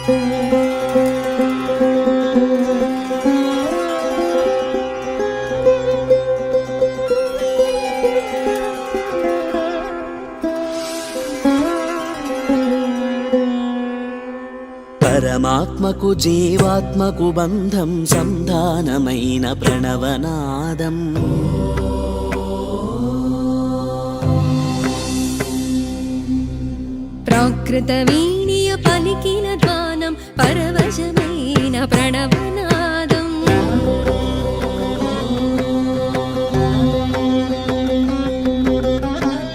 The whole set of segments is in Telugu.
పరమాత్మకు జీవాత్మకు బంధం సంధానమైన ప్రణవనాదం. ప్రాకృత వీణియ పలికిన ధ్వానం పరవశమైన ప్రణవనాదం.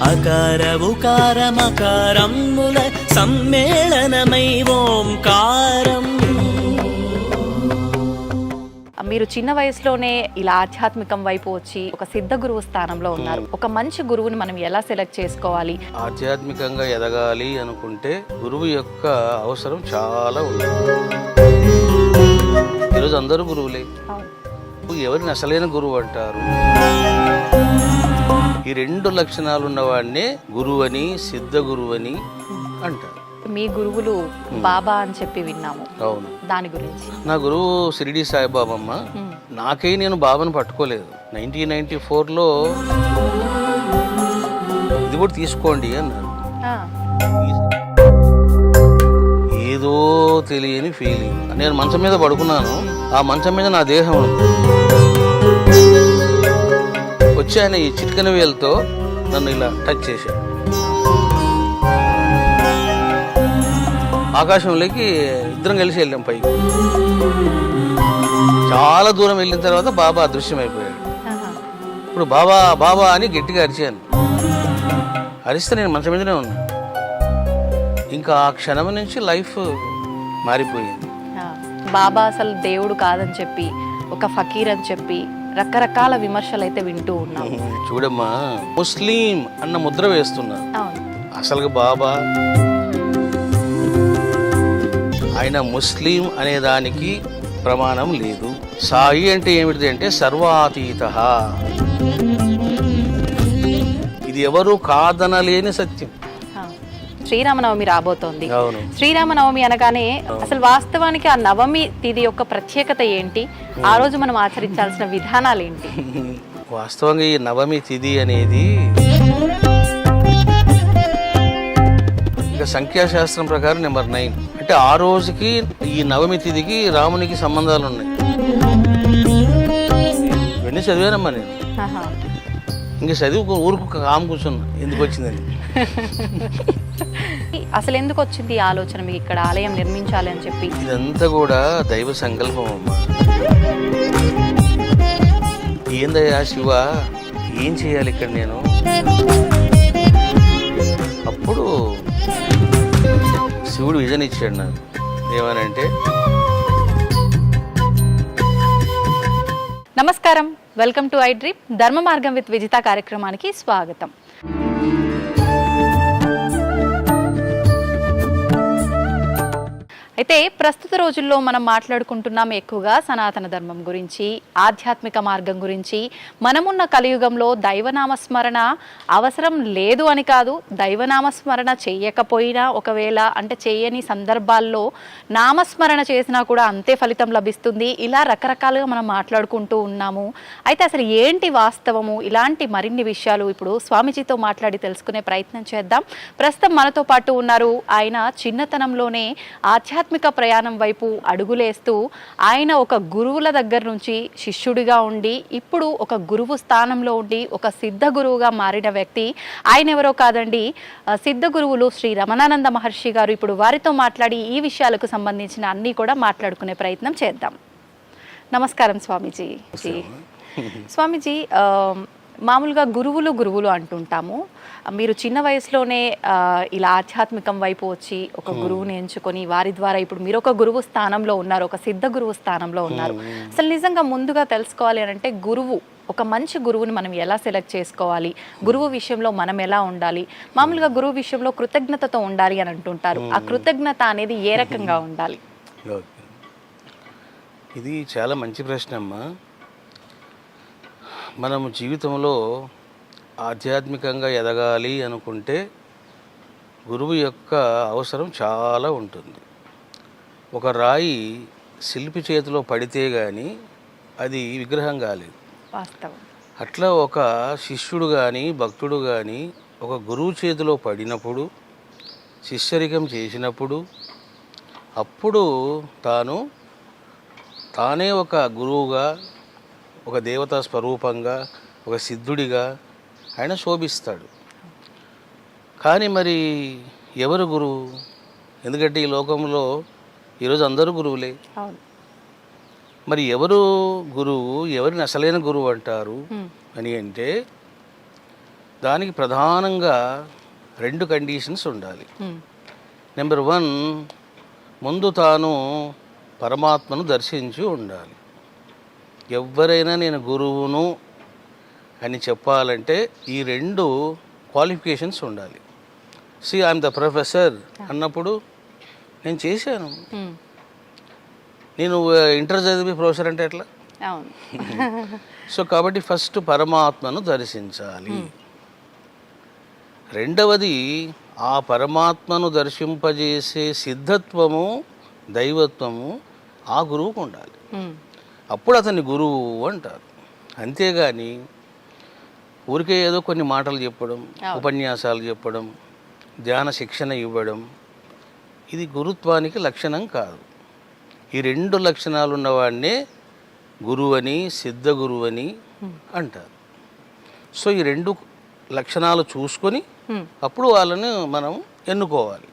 అకార ఉకార మకారముల సమ్మేళనమై ఓంకారం. మీరు చిన్న వయసులోనే ఇలా ఆధ్యాత్మికం వైపు వచ్చి ఒక సిద్ధ గురువు స్థానంలో ఉన్నారు. ఒక మంచి గురువుని మనం ఎలా సెలెక్ట్ చేసుకోవాలి? ఆధ్యాత్మికంగా ఎదగాలి అనుకుంటే గురువు యొక్క అవసరం చాలా ఉంది. ఈరోజు అందరూ గురువులే. ఎవరిని అసలైన గురువు అంటారు? ఈ రెండు లక్షణాలు ఉన్నవాడినే గురువు అని, సిద్ధ గురువు అని అంటారు. మీ గురువులు బాబా అని చెప్పి విన్నాము. అవును. దాని గురించి? నా గురువు షిరిడి సాయిబాబమ్మ. నాకై నేను బాబాను పట్టుకోలేదు. 1994లో ఇది కూడా తీసుకోండి అన్నారు. ఏదో తెలియని ఫీలింగ్. నేను మంచం మీద పడుకున్నాను. ఆ మంచం మీద నా దేహం ఉంది. వచ్చి ఆయన ఈ చిట్కన వేలతో నన్ను ఇలా టచ్ చేశాడు. ఆకాశంలోకి ఇద్దరం కలిసి వెళ్ళాం పైకి. చాలా దూరం వెళ్ళిన తర్వాత బాబా అదృశ్యమైపోయాడు. ఇప్పుడు బాబా బాబా అని గట్టిగా అరిచాను. అరిస్తే నేను మంచం మీదనే ఉన్నా. ఇంకా ఆ క్షణం నుంచి లైఫ్ మారిపోయింది. బాబా అసలు దేవుడు కాదని చెప్పి, ఒక ఫకీర్ అని చెప్పి రకరకాల విమర్శలు అయితే వింటూ ఉన్నాం. చూడమ్మా, ముస్లిం అన్న ముద్ర వేస్తున్నారు. అసలు బాబా ఆయన ముస్లిం అనే దానికి ప్రమాణం లేదు. సాయి అంటే ఏమిటి అంటే సర్వాతీత. ఇది ఎవరు కాదనలేని సత్యం. శ్రీరామనవమి రాబోతోంది. శ్రీరామనవమి అనగానే అసలు వాస్తవానికి ఆ నవమి తిథి యొక్క ప్రత్యేకత ఏంటి? ఆ రోజు మనం ఆచరించాల్సిన విధానాలు ఏంటి? వాస్తవంగా ఈ నవమి తిథి అనేది ఇక సంఖ్యాశాస్త్రం ప్రకారం నెంబర్ 9. అంటే ఆ రోజుకి ఈ నవమి తిథికి రామునికి సంబంధాలు ఉన్నాయి. ఇవన్నీ చదివానమ్మా నేను. ఇంక చదివి ఊరుకు కాము కూర్చున్నా ఎందుకు వచ్చిందని. అసలు ఎందుకు వచ్చింది ఈ ఆలోచన మీకు ఇక్కడ ఆలయం నిర్మించాలి అని చెప్పి? ఇదంతా కూడా దైవ సంకల్పం అమ్మా. ఏందయ్యా శివ, ఏం చేయాలి ఇక్కడ నేను? అప్పుడు శివుడు విజన్ ఇచ్చాడు నాకు. ఏమనంటే, నమస్కారం, వెల్కమ్ టు ఐ డ్రీమ్. ధర్మ మార్గం విత్ విజిత కార్యక్రమానికి స్వాగతం. అయితే ప్రస్తుత రోజుల్లో మనం మాట్లాడుకుంటున్నాం ఎక్కువగా సనాతన ధర్మం గురించి, ఆధ్యాత్మిక మార్గం గురించి. మనమున్న కలియుగంలో దైవనామస్మరణ అవసరం లేదు అని కాదు, దైవనామస్మరణ చేయకపోయినా ఒకవేళ అంటే చేయని సందర్భాల్లో నామస్మరణ చేసినా కూడా అంతే ఫలితం లభిస్తుంది. ఇలా రకరకాలుగా మనం మాట్లాడుకుంటూ ఉన్నాము. అయితే అసలు ఏంటి వాస్తవము? ఇలాంటి మరిన్ని విషయాలు ఇప్పుడు స్వామీజీతో మాట్లాడి తెలుసుకునే ప్రయత్నం చేద్దాం. ప్రస్తుతం మనతో పాటు ఉన్నారు. ఆయన చిన్నతనంలోనే ఆధ్యాత్మిక ప్రయాణం వైపు అడుగులేస్తూ ఆయన ఒక గురువుల దగ్గర నుంచి శిష్యుడిగా ఉండి ఇప్పుడు ఒక గురువు స్థానంలో ఉండి ఒక సిద్ధ గురువుగా మారిన వ్యక్తి. ఆయన ఎవరో కాదండి, సిద్ధ గురువులు శ్రీ రమణానంద మహర్షి గారు. ఇప్పుడు వారితో మాట్లాడి ఈ విషయాలకు సంబంధించిన అన్నీ కూడా మాట్లాడుకునే ప్రయత్నం చేద్దాం. నమస్కారం స్వామీజీ. స్వామీజీ, మామూలుగా గురువులు అంటుంటాము. మీరు చిన్న వయసులోనే ఇలా ఆధ్యాత్మికం వైపు వచ్చి ఒక గురువుని ఎంచుకొని వారి ద్వారా ఇప్పుడు మీరు ఒక గురువు స్థానంలో ఉన్నారు, ఒక సిద్ధ గురువు స్థానంలో ఉన్నారు. అసలు నిజంగా ముందుగా తెలుసుకోవాలి అని అంటే గురువు, ఒక మంచి గురువుని మనం ఎలా సెలెక్ట్ చేసుకోవాలి? గురువు విషయంలో మనం ఎలా ఉండాలి? మామూలుగా గురువు విషయంలో కృతజ్ఞతతో ఉండాలి అని అంటుంటారు. ఆ కృతజ్ఞత అనేది ఏ రకంగా ఉండాలి? ఇది చాలా మంచి ప్రశ్న అమ్మా. మనము జీవితంలో ఆధ్యాత్మికంగా ఎదగాలి అనుకుంటే గురువు యొక్క అవసరం చాలా ఉంటుంది. ఒక రాయి శిల్పి చేతిలో పడితే కానీ అది విగ్రహం కాలేదు. వాస్తవం. అట్లా ఒక శిష్యుడు కానీ భక్తుడు కానీ ఒక గురువు చేతిలో పడినప్పుడు, శిష్యరికం చేసినప్పుడు, అప్పుడు తానే ఒక గురువుగా, ఒక దేవతా స్వరూపంగా, ఒక సిద్ధుడిగా ఆయన శోభిస్తాడు. కానీ మరి ఎవరు గురువు? ఎందుకంటే ఈ లోకంలో ఈరోజు అందరూ గురువులే. అవును. మరి ఎవరు గురువు, ఎవరిని అసలైన గురువు అంటారు అని అంటే దానికి ప్రధానంగా 2 కండిషన్స్ ఉండాలి. నెంబర్ 1, ముందు తాను పరమాత్మను దర్శించి ఉండాలి. ఎవరైనా నేను గురువును అని చెప్పాలంటే ఈ 2 క్వాలిఫికేషన్స్ ఉండాలి. ఐఎమ్ ద ప్రొఫెసర్ అన్నప్పుడు నేను చేశాను. నేను ఇంటర్ చదివి ప్రొఫెసర్ అంటే ఎట్లా? అవును. సో కాబట్టి ఫస్ట్ పరమాత్మను దర్శించాలి. రెండవది ఆ పరమాత్మను దర్శింపజేసే సిద్ధత్వము, దైవత్వము ఆ గురువుకు ఉండాలి. అప్పుడు అతన్ని గురువు అంటారు. అంతేగాని ఊరికే ఏదో కొన్ని మాటలు చెప్పడం, ఉపన్యాసాలు చెప్పడం, ధ్యాన శిక్షణ ఇవ్వడం ఇది గురుత్వానికి లక్షణం కాదు. ఈ 2 లక్షణాలు ఉన్నవాడినే గురువని, సిద్ధ గురువని అంటారు. సో ఈ 2 లక్షణాలు చూసుకొని అప్పుడు వాళ్ళని మనం ఎన్నుకోవాలి.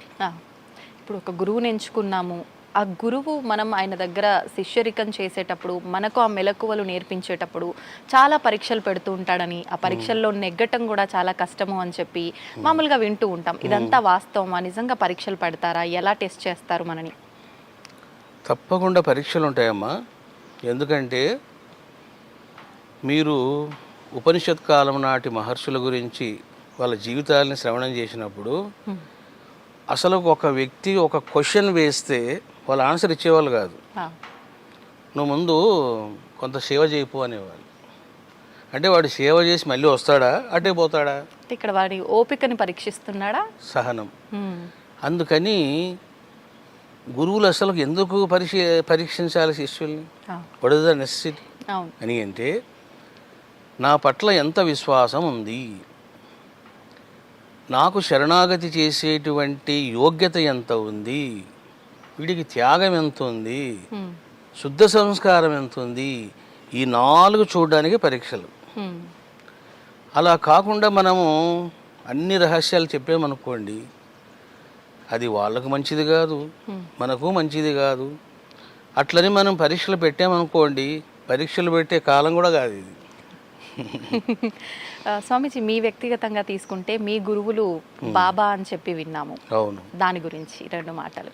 ఇప్పుడు ఒక గురువుని ఎంచుకున్నాము, ఆ గురువు మనం ఆయన దగ్గర శిష్యరికం చేసేటప్పుడు మనకు ఆ మెలకువలు నేర్పించేటప్పుడు చాలా పరీక్షలు పెడుతూ ఉంటాడని, ఆ పరీక్షల్లో నెగ్గటం కూడా చాలా కష్టము అని చెప్పి మామూలుగా వింటూ ఉంటాం. ఇదంతా వాస్తవమా? నిజంగా పరీక్షలు పెడతారా? ఎలా టెస్ట్ చేస్తారు మనని? తప్పకుండా పరీక్షలు ఉంటాయమ్మా. ఎందుకంటే మీరు ఉపనిషత్ కాలం నాటి మహర్షుల గురించి వాళ్ళ జీవితాలని శ్రవణం చేసినప్పుడు అసలు ఒక వ్యక్తి ఒక క్వశ్చన్ వేస్తే వాళ్ళు ఆన్సర్ ఇచ్చేవాళ్ళు కాదు. నువ్వు ముందు కొంత సేవ చేయపో అనేవాళ్ళు. అంటే వాడు సేవ చేసి మళ్ళీ వస్తాడా, అటే పోతాడా? ఇక్కడ వాడి ఓపికని పరీక్షిస్తున్నాడా? సహనం. అందుకని గురువులు అసలు ఎందుకు పరీక్షించాలి శిష్యుల్ని? వాట్ ఇస్ ద నెసెసిటీ అని అంటే నా పట్ల ఎంత విశ్వాసం ఉంది, నాకు శరణాగతి చేసేటువంటి యోగ్యత ఎంత ఉంది, వీడికి త్యాగం ఎంత ఉంది, శుద్ధ సంస్కారం ఎంత ఉంది, ఈ 4 చూడడానికి పరీక్షలు. అలా కాకుండా మనము అన్ని రహస్యాలు చెప్పామనుకోండి, అది వాళ్ళకు మంచిది కాదు, మనకు మంచిది కాదు. అట్లని మనం పరీక్షలు పెట్టామనుకోండి, పరీక్షలు పెట్టే కాలం కూడా కాదు ఇది. స్వామీజీ, మీ వ్యక్తిగతంగా తీసుకుంటే మీ గురువులు బాబా అని చెప్పి విన్నాము. అవును. దాని గురించి 2 మాటలు.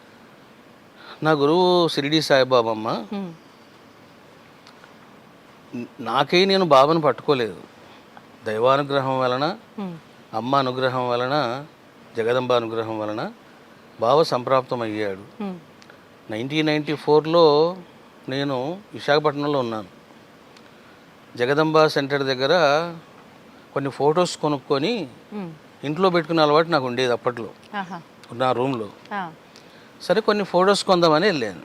నా గురువు షిరిడి సాయిబాబమ్మ. నేను బాబాను పట్టుకోలేదు. దైవానుగ్రహం వలన, అమ్మ అనుగ్రహం వలన, జగదంబ అనుగ్రహం వలన బాబా సంప్రాప్తం అయ్యాడు. 1994లో నేను విశాఖపట్నంలో ఉన్నాను. జగదంబ సెంటర్ దగ్గర కొన్ని ఫొటోస్ కొనుక్కొని ఇంట్లో పెట్టుకునే అలవాటు నాకు ఉండేది అప్పట్లో, నా రూమ్లో. సరే కొన్ని ఫొటోస్ కొందామని వెళ్ళాను.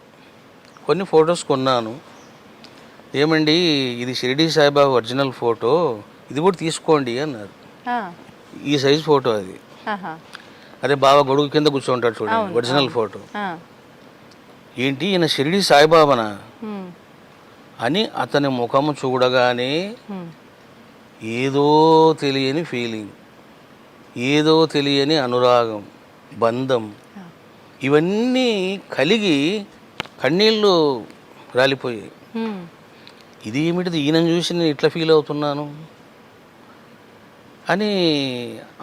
కొన్ని ఫొటోస్ కొన్నాను. ఏమండి, ఇది షిరిడి సాయిబాబా ఒరిజినల్ ఫోటో, ఇది కూడా తీసుకోండి అన్నారు. ఈ సైజ్ ఫోటో అది. అదే బాబా గొడుగు కింద కూర్చోంటాడు చూడండి, ఒరిజినల్ ఫోటో. ఏంటి ఈయన షిరిడి సాయిబాబానా అని అతని ముఖము చూడగానే ఏదో తెలియని ఫీలింగ్, ఏదో తెలియని అనురాగం, బంధం, ఇవన్నీ కలిగి కన్నీళ్ళు రాలిపోయాయి. ఇది ఏమిటిది, ఈయనను చూసి నేను ఇట్లా ఫీల్ అవుతున్నాను అని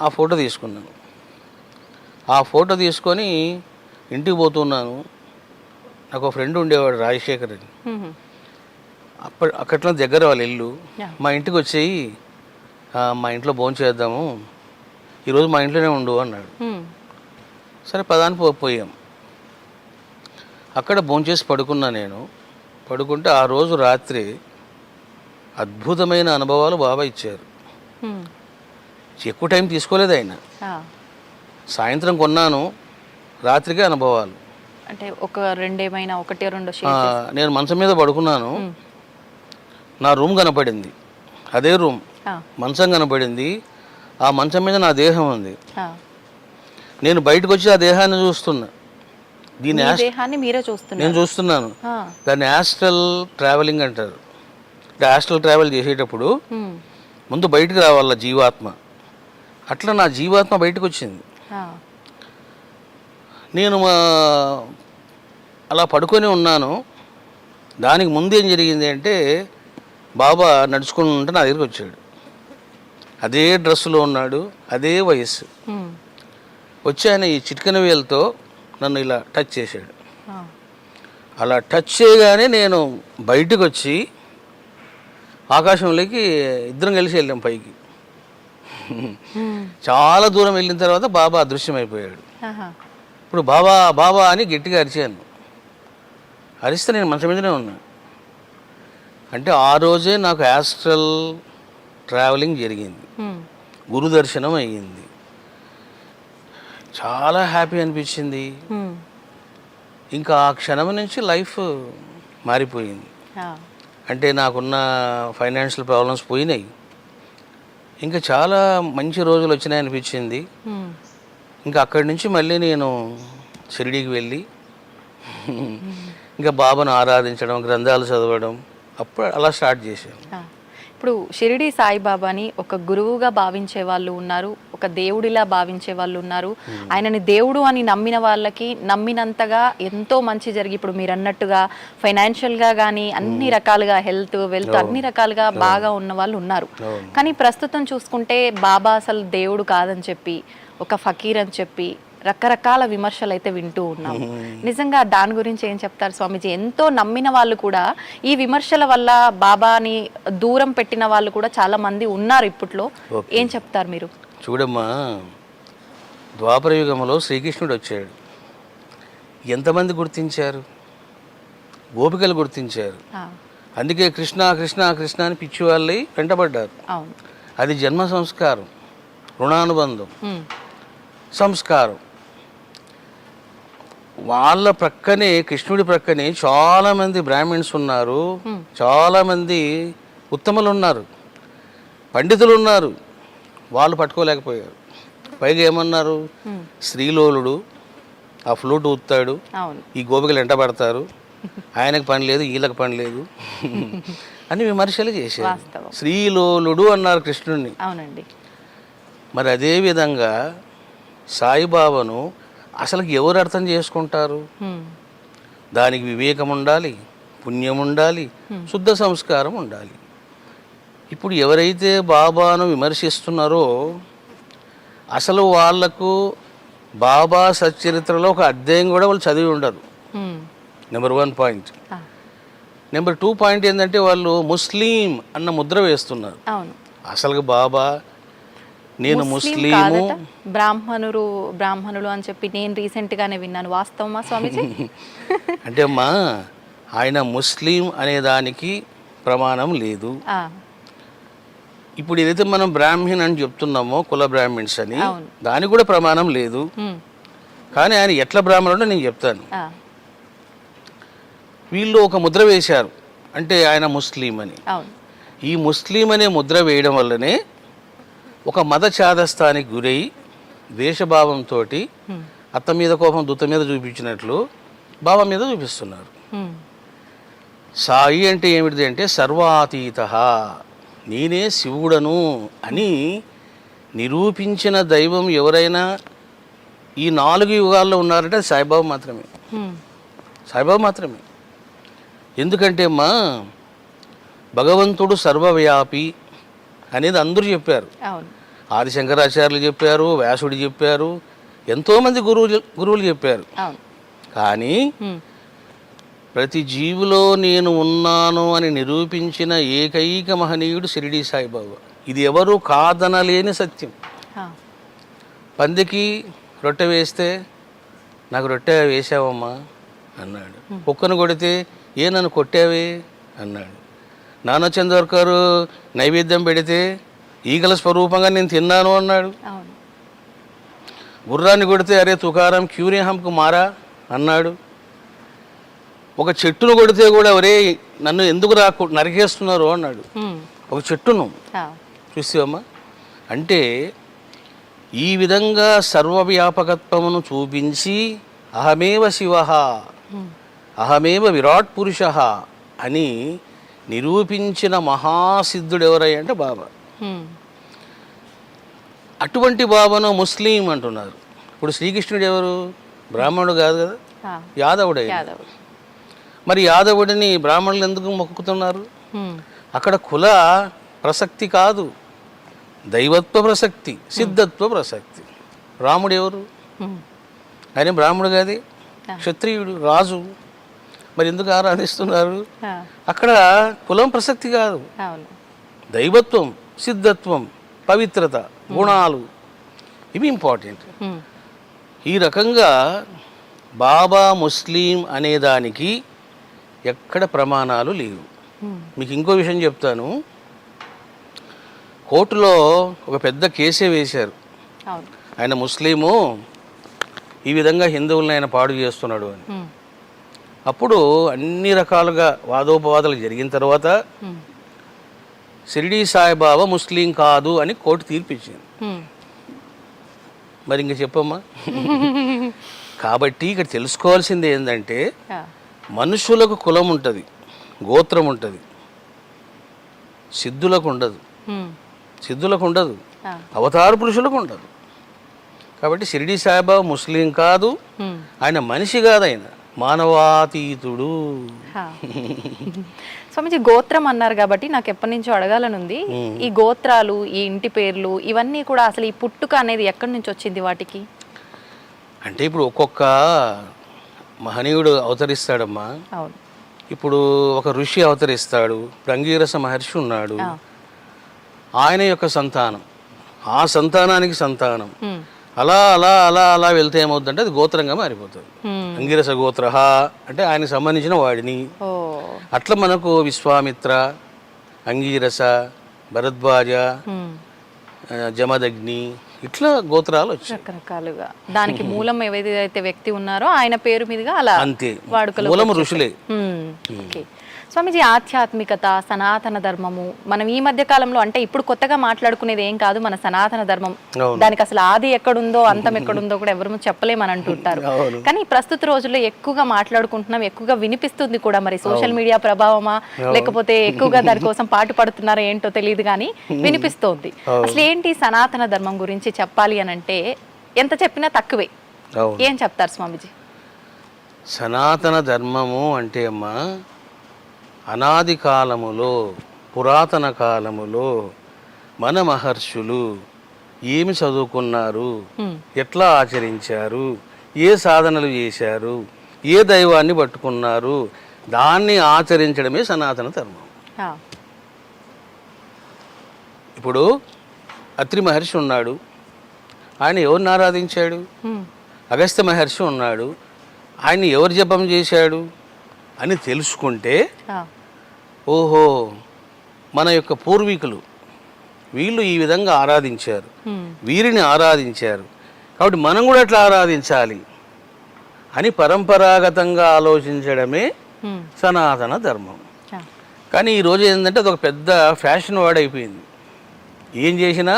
ఆ ఫోటో తీసుకున్నాను. ఆ ఫోటో తీసుకొని ఇంటికి పోతున్నాను. నాకు ఒక ఫ్రెండ్ ఉండేవాడు, రాజశేఖర్ అని. అక్కట్లో దగ్గర వాళ్ళ ఇల్లు. మా ఇంటికి వచ్చేయి, మా ఇంట్లో భోజనం చేద్దాము, ఈరోజు మా ఇంట్లోనే ఉండు అన్నాడు. సరే పదానికి పోయాం. అక్కడ భోజనం చేసి పడుకున్నా. నేను పడుకుంటే ఆ రోజు రాత్రి అద్భుతమైన అనుభవాలు బాబా ఇచ్చారు. ఎక్కువ టైం తీసుకోలేదు ఆయన. సాయంత్రం కొన్నాను, రాత్రికే అనుభవాలు. అంటే ఒక రెండేమైనా ఒకటి రెండో షేర్ నేను మంచం మీద పడుకున్నాను, నా రూమ్ కనపడింది, అదే రూమ్, మంచం కనపడింది, ఆ మంచం మీద నా దేహం ఉంది. నేను బయటకు వచ్చి ఆ దేహాన్ని చూస్తున్నా. దీని దేహాన్ని మీరే చూస్తున్నారు? నేను చూస్తున్నాను. దాన్ని యాస్ట్రల్ ట్రావెలింగ్ అంటారు. యాస్ట్రల్ ట్రావెల్ చేసేటప్పుడు ముందు బయటకు రావాల జీవాత్మ. అట్లా నా జీవాత్మ బయటకు వచ్చింది. నేను అలా పడుకొని ఉన్నాను. దానికి ముందు ఏం జరిగింది అంటే బాబా నడుచుకుంటూ నా దగ్గరికి వచ్చాడు. అదే డ్రెస్సులో ఉన్నాడు, అదే వయస్సు. వచ్చి ఆయన ఈ చిటికెన వేలతో నన్ను ఇలా టచ్ చేశాడు. అలా టచ్ చేయగానే నేను బయటకు వచ్చి ఆకాశంలోకి ఇద్దరం కలిసి వెళ్ళాం పైకి. చాలా దూరం వెళ్ళిన తర్వాత బాబా అదృశ్యమైపోయాడు. ఇప్పుడు బాబా బాబా అని గట్టిగా అరిచాను. అరిస్తే నేను మంచం మీదనే ఉన్నా. అంటే ఆ రోజే నాకు యాస్ట్రల్ ట్రావెలింగ్ జరిగింది, గురు దర్శనం అయ్యింది. చాలా హ్యాపీ అనిపించింది. ఇంకా ఆ క్షణం నుంచి లైఫ్ మారిపోయింది. అంటే నాకున్న ఫైనాన్షియల్ ప్రాబ్లమ్స్ పోయినాయి. ఇంకా చాలా మంచి రోజులు వచ్చినాయి అనిపించింది. ఇంకా అక్కడి నుంచి మళ్ళీ నేను షిరిడీకి వెళ్ళి ఇంకా బాబాను ఆరాధించడం, గ్రంథాలు చదవడం, అప్పుడు అలా స్టార్ట్ చేశాను. ఇప్పుడు షిరిడి సాయిబాబాని ఒక గురువుగా భావించే వాళ్ళు ఉన్నారు, ఒక దేవుడిలా భావించే వాళ్ళు ఉన్నారు. ఆయనని దేవుడు అని నమ్మిన వాళ్ళకి నమ్మినంతగా ఎంతో మంచి జరిగి, ఇప్పుడు మీరు అన్నట్టుగా ఫైనాన్షియల్గా కానీ అన్ని రకాలుగా హెల్త్ వెల్త్ అన్ని రకాలుగా బాగా ఉన్న వాళ్ళు ఉన్నారు. కానీ ప్రస్తుతం చూసుకుంటే బాబా అసలు దేవుడు కాదని చెప్పి, ఒక ఫకీర్ అని చెప్పి రకరకాల విమర్శలు అయితే వింటూ ఉన్నాం. నిజంగా దాని గురించి ఏం చెప్తారు స్వామీజీ? ఎంతో నమ్మిన వాళ్ళు కూడా ఈ విమర్శల వల్ల బాబాని దూరం పెట్టిన వాళ్ళు కూడా చాలా మంది ఉన్నారు ఇప్పట్లో. ఏం చెప్తారు మీరు? చూడమ్మా, ద్వాపర యుగంలో శ్రీకృష్ణుడు వచ్చాడు. ఎంతమంది గుర్తించారు? గోపికలు గుర్తించారు. అందుకే కృష్ణ కృష్ణ కృష్ణ అని పిచ్చి వాళ్ళై వెంటబడ్డారు. అది జన్మ సంస్కారం, రుణానుబంధం, సంస్కారం. వాళ్ళ ప్రక్కనే, కృష్ణుడి ప్రక్కనే చాలామంది బ్రాహ్మిన్స్ ఉన్నారు, చాలామంది ఉత్తములు ఉన్నారు, పండితులు ఉన్నారు. వాళ్ళు పట్టుకోలేకపోయారు. పైగా ఏమన్నారు? శ్రీలోలుడు ఆ ఫ్లూట్ ఊతాడు, ఈ గోపికలు ఎంట పడతారు, ఆయనకు పని లేదు, వీళ్ళకి పని లేదు అని విమర్శలు చేశారు. శ్రీలోలుడు అన్నారు కృష్ణుడిని. మరి అదేవిధంగా సాయిబాబాను అసలు ఎవరు అర్థం చేసుకుంటారు? దానికి వివేకం ఉండాలి, పుణ్యం ఉండాలి, శుద్ధ సంస్కారం ఉండాలి. ఇప్పుడు ఎవరైతే బాబాను విమర్శిస్తున్నారో అసలు వాళ్లకు బాబా సచ్చరిత్రలో ఒక అధ్యాయం కూడా వాళ్ళు చదివి ఉండరు. Number 1 point. నెంబర్ 2 పాయింట్ ఏంటంటే వాళ్ళు ముస్లిం అన్న ముద్ర వేస్తున్నారు. అసలు బాబా నేను ముస్లిము, బ్రాహ్మణులు అని చెప్పి నేను రీసెంట్ గానే విన్నాను. వాస్తవమా స్వామీజీ? అంటే అమ్మా, ఆయన ముస్లిం అనే దానికి ప్రమాణం లేదు. ఇప్పుడు ఏదైతే మనం బ్రాహ్మణ్ అని చెప్తున్నామో, కుల బ్రాహ్మిన్స్ అని, దానికి కూడా ప్రమాణం లేదు. కానీ ఆయన ఎట్లా బ్రాహ్మణుడో నేను చెప్తాను. వీళ్ళు ఒక ముద్ర వేశారు, అంటే ఆయన ముస్లిం అని. ఈ ముస్లిం అనే ముద్ర వేయడం వల్లనే ఒక మత ఛాదస్థానికి గురై ద్వేషభావంతో అత్త మీద కోపం దుత్త మీద చూపించినట్లు బాబా మీద చూపిస్తున్నారు. సాయి అంటే ఏమిటిది అంటే సర్వాతీత, నేనే శివుడను అని నిరూపించిన దైవం ఎవరైనా ఈ 4 యుగాల్లో ఉన్నారంటే సాయిబాబా మాత్రమే. సాయిబాబా మాత్రమే. ఎందుకంటే అమ్మా, భగవంతుడు సర్వవ్యాపి అనేది అందరూ చెప్పారు. ఆదిశంకరాచార్యులు చెప్పారు, వ్యాసుడు చెప్పారు, ఎంతోమంది గురువులు చెప్పారు. కానీ ప్రతి జీవిలో నేను ఉన్నాను అని నిరూపించిన ఏకైక మహనీయుడు షిరిడి సాయిబాబా. ఇది ఎవరు కాదనలేని సత్యం. పందికి రొట్టె వేస్తే నాకు రొట్టె వేసావమ్మా అన్నాడు. కుక్కను కొడితే ఏ నన్ను కొట్టావే అన్నాడు. నానచందోర్కరు నైవేద్యం పెడితే ఈగల స్వరూపంగా నేను తిన్నాను అన్నాడు. గుర్రాన్ని కొడితే అరే తుకారం క్యూరే హంకు మారా అన్నాడు. ఒక చెట్టును కొడితే కూడా ఒరే నన్ను ఎందుకు నరికేస్తున్నారు అన్నాడు. ఒక చెట్టును చూసావమ్మా. అంటే ఈ విధంగా సర్వవ్యాపకత్వమును చూపించి అహమేవ శివ అహమేవ విరాట్ పురుష అని నిరూపించిన మహాసిద్ధుడు ఎవరయ్య అంటే బాబా. అటువంటి బాబాను ముస్లిం అంటున్నారు. ఇప్పుడు శ్రీకృష్ణుడు ఎవరు? బ్రాహ్మణుడు కాదు కదా, యాదవుడే. మరి యాదవుడిని బ్రాహ్మణులు ఎందుకు మొక్కుతున్నారు? అక్కడ కుల ప్రసక్తి కాదు, దైవత్వ ప్రసక్తి, సిద్ధత్వ ప్రసక్తి. రాముడు ఎవరు? ఆయన బ్రాహ్మణుడు కాదు, క్షత్రియుడు, రాజు. మరి ఎందుకు ఆరాధిస్తున్నారు? అక్కడ కులం ప్రసక్తి కాదు, దైవత్వం, సిద్ధత్వం, పవిత్రత, గుణాలు, ఇవి ఇంపార్టెంట్. ఈ రకంగా బాబా ముస్లిం అనేదానికి ఎక్కడ ప్రమాణాలు లేవు. మీకు ఇంకో విషయం చెప్తాను. కోర్టులో ఒక పెద్ద కేసే వేశారు. ఆయన ముస్లిము, ఈ విధంగా హిందువులను ఆయన పాడు చేస్తున్నాడు అని. అప్పుడు అన్ని రకాలుగా వాదోపవాదాలు జరిగిన తర్వాత షిరిడీ సాయిబాబా ముస్లిం కాదు అని కోర్టు తీర్పిచ్చింది. మరి ఇంక చెప్పమ్మా. కాబట్టి ఇక్కడ తెలుసుకోవాల్సింది ఏంటంటే మనుషులకు కులం ఉంటుంది, గోత్రం ఉంటుంది, సిద్ధులకు ఉండదు. సిద్ధులకు ఉండదు, అవతార పురుషులకు ఉండదు. కాబట్టి షిరిడీ సాయిబాబా ముస్లిం కాదు, ఆయన మనిషి కాదు, ఆయన మానవాతీతుడు. స్వామిజీ గోత్రం అన్నారు కాబట్టి నాకు ఎప్పటి నుంచో అడగాలని ఉంది. ఈ గోత్రాలు, ఈ ఇంటి పేర్లు, ఇవన్నీ కూడా అసలు ఈ పుట్టుక అనేది ఎక్కడి నుంచి వచ్చింది వాటికి? అంటే ఇప్పుడు ఒక్కొక్క మహనీయుడు అవతరిస్తాడమ్మా. ఇప్పుడు ఒక ఋషి అవతరిస్తాడు, అంగీరస మహర్షి ఉన్నాడు, ఆయన యొక్క సంతానం, ఆ సంతానానికి సంతానం, అలా అలా అలా అలా వెళ్తే ఏమవుతుందంటే అది గోత్రంగా మారిపోతుంది. అంగిరస గోత్ర అంటే ఆయనకు సంబంధించిన వాడిని. అట్లా మనకు విశ్వామిత్ర, అంగీరస, భరద్వాజ, జమదగ్ని, ఇట్లా గోత్రాలు వచ్చాయి రకరకాలుగా. దానికి మూలం ఏదైతే వ్యక్తి ఉన్నారో ఆయన పేరు మీదుగా అలా అంతే, వాడుకలో మూలం ఋషులే. స్వామిజీ ఆధ్యాత్మికత, సనాతన ధర్మము, మనం ఈ మధ్య కాలంలో అంటే ఇప్పుడు కొత్తగా మాట్లాడుకునేది ఏం కాదు, మన సనాతన ధర్మం. దానికి అసలు ఆది ఎక్కడుందో అంతం ఎక్కడుందో కూడా ఎవరు చెప్పలేమని అంటుంటారు. కానీ ప్రస్తుత రోజుల్లో ఎక్కువగా మాట్లాడుకుంటున్నాం, ఎక్కువగా వినిపిస్తుంది కూడా. మరి సోషల్ మీడియా ప్రభావమా లేకపోతే ఎక్కువగా దానికోసం పాటు పడుతున్నారో ఏంటో తెలియదు కానీ వినిపిస్తోంది. అసలు ఏంటి సనాతన ధర్మం గురించి చెప్పాలి అని అంటే ఎంత చెప్పినా తక్కువే. ఏం చెప్తారు స్వామిజీ? సనాతన ధర్మము అంటే అమ్మా, అనాది కాలములో, పురాతన కాలములో మన మహర్షులు ఏమి చదువుకున్నారు, ఎట్లా ఆచరించారు, ఏ సాధనలు చేశారు, ఏ దైవాన్ని పట్టుకున్నారు, దాన్ని ఆచరించడమే సనాతన ధర్మం. ఇప్పుడు అత్రి మహర్షి ఉన్నాడు, ఆయన ఎవరిని ఆరాధించాడు? అగస్త్య మహర్షి ఉన్నాడు, ఆయన ఎవరు జపం చేశాడు అని తెలుసుకుంటే ఓహో మన యొక్క పూర్వీకులు వీళ్ళు ఈ విధంగా ఆరాధించారు, వీరిని ఆరాధించారు, కాబట్టి మనం కూడా అట్లా ఆరాధించాలి అని పరంపరాగతంగా ఆలోచించడమే సనాతన ధర్మం. కానీ ఈరోజు ఏంటంటే అదొక పెద్ద ఫ్యాషన్ వర్డ్ అయిపోయింది. ఏం చేసినా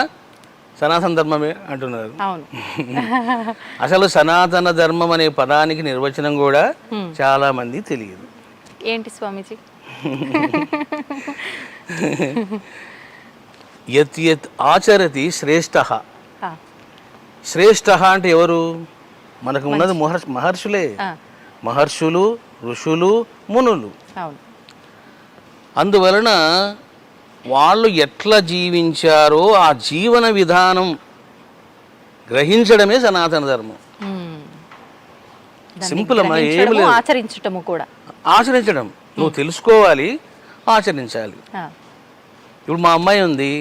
సనాతన ధర్మమే అంటున్నారు. అసలు సనాతన ధర్మం అనే పదానికి నిర్వచనం కూడా చాలా మంది తెలియదు. ఏంటి స్వామీజీ? యత్ యత్ ఆచరతి శ్రేష్ఠ. శ్రేష్ఠ అంటే ఎవరు? మనకు ఉన్నది మహర్షులే. మహర్షులు, ఋషులు, మునులు. అందువలన వాళ్ళు ఎట్లా జీవించారో ఆ జీవన విధానం గ్రహించడమే సనాతన ధర్మం. సింపుల్ అమ్మా, ఏమి లేదు. ఆచరించటము కూడా, ఆచరించడం నువ్వు తెలుసుకోవాలి, ఆచరించాలి. ఇప్పుడు మా అమ్మాయి ఉంది,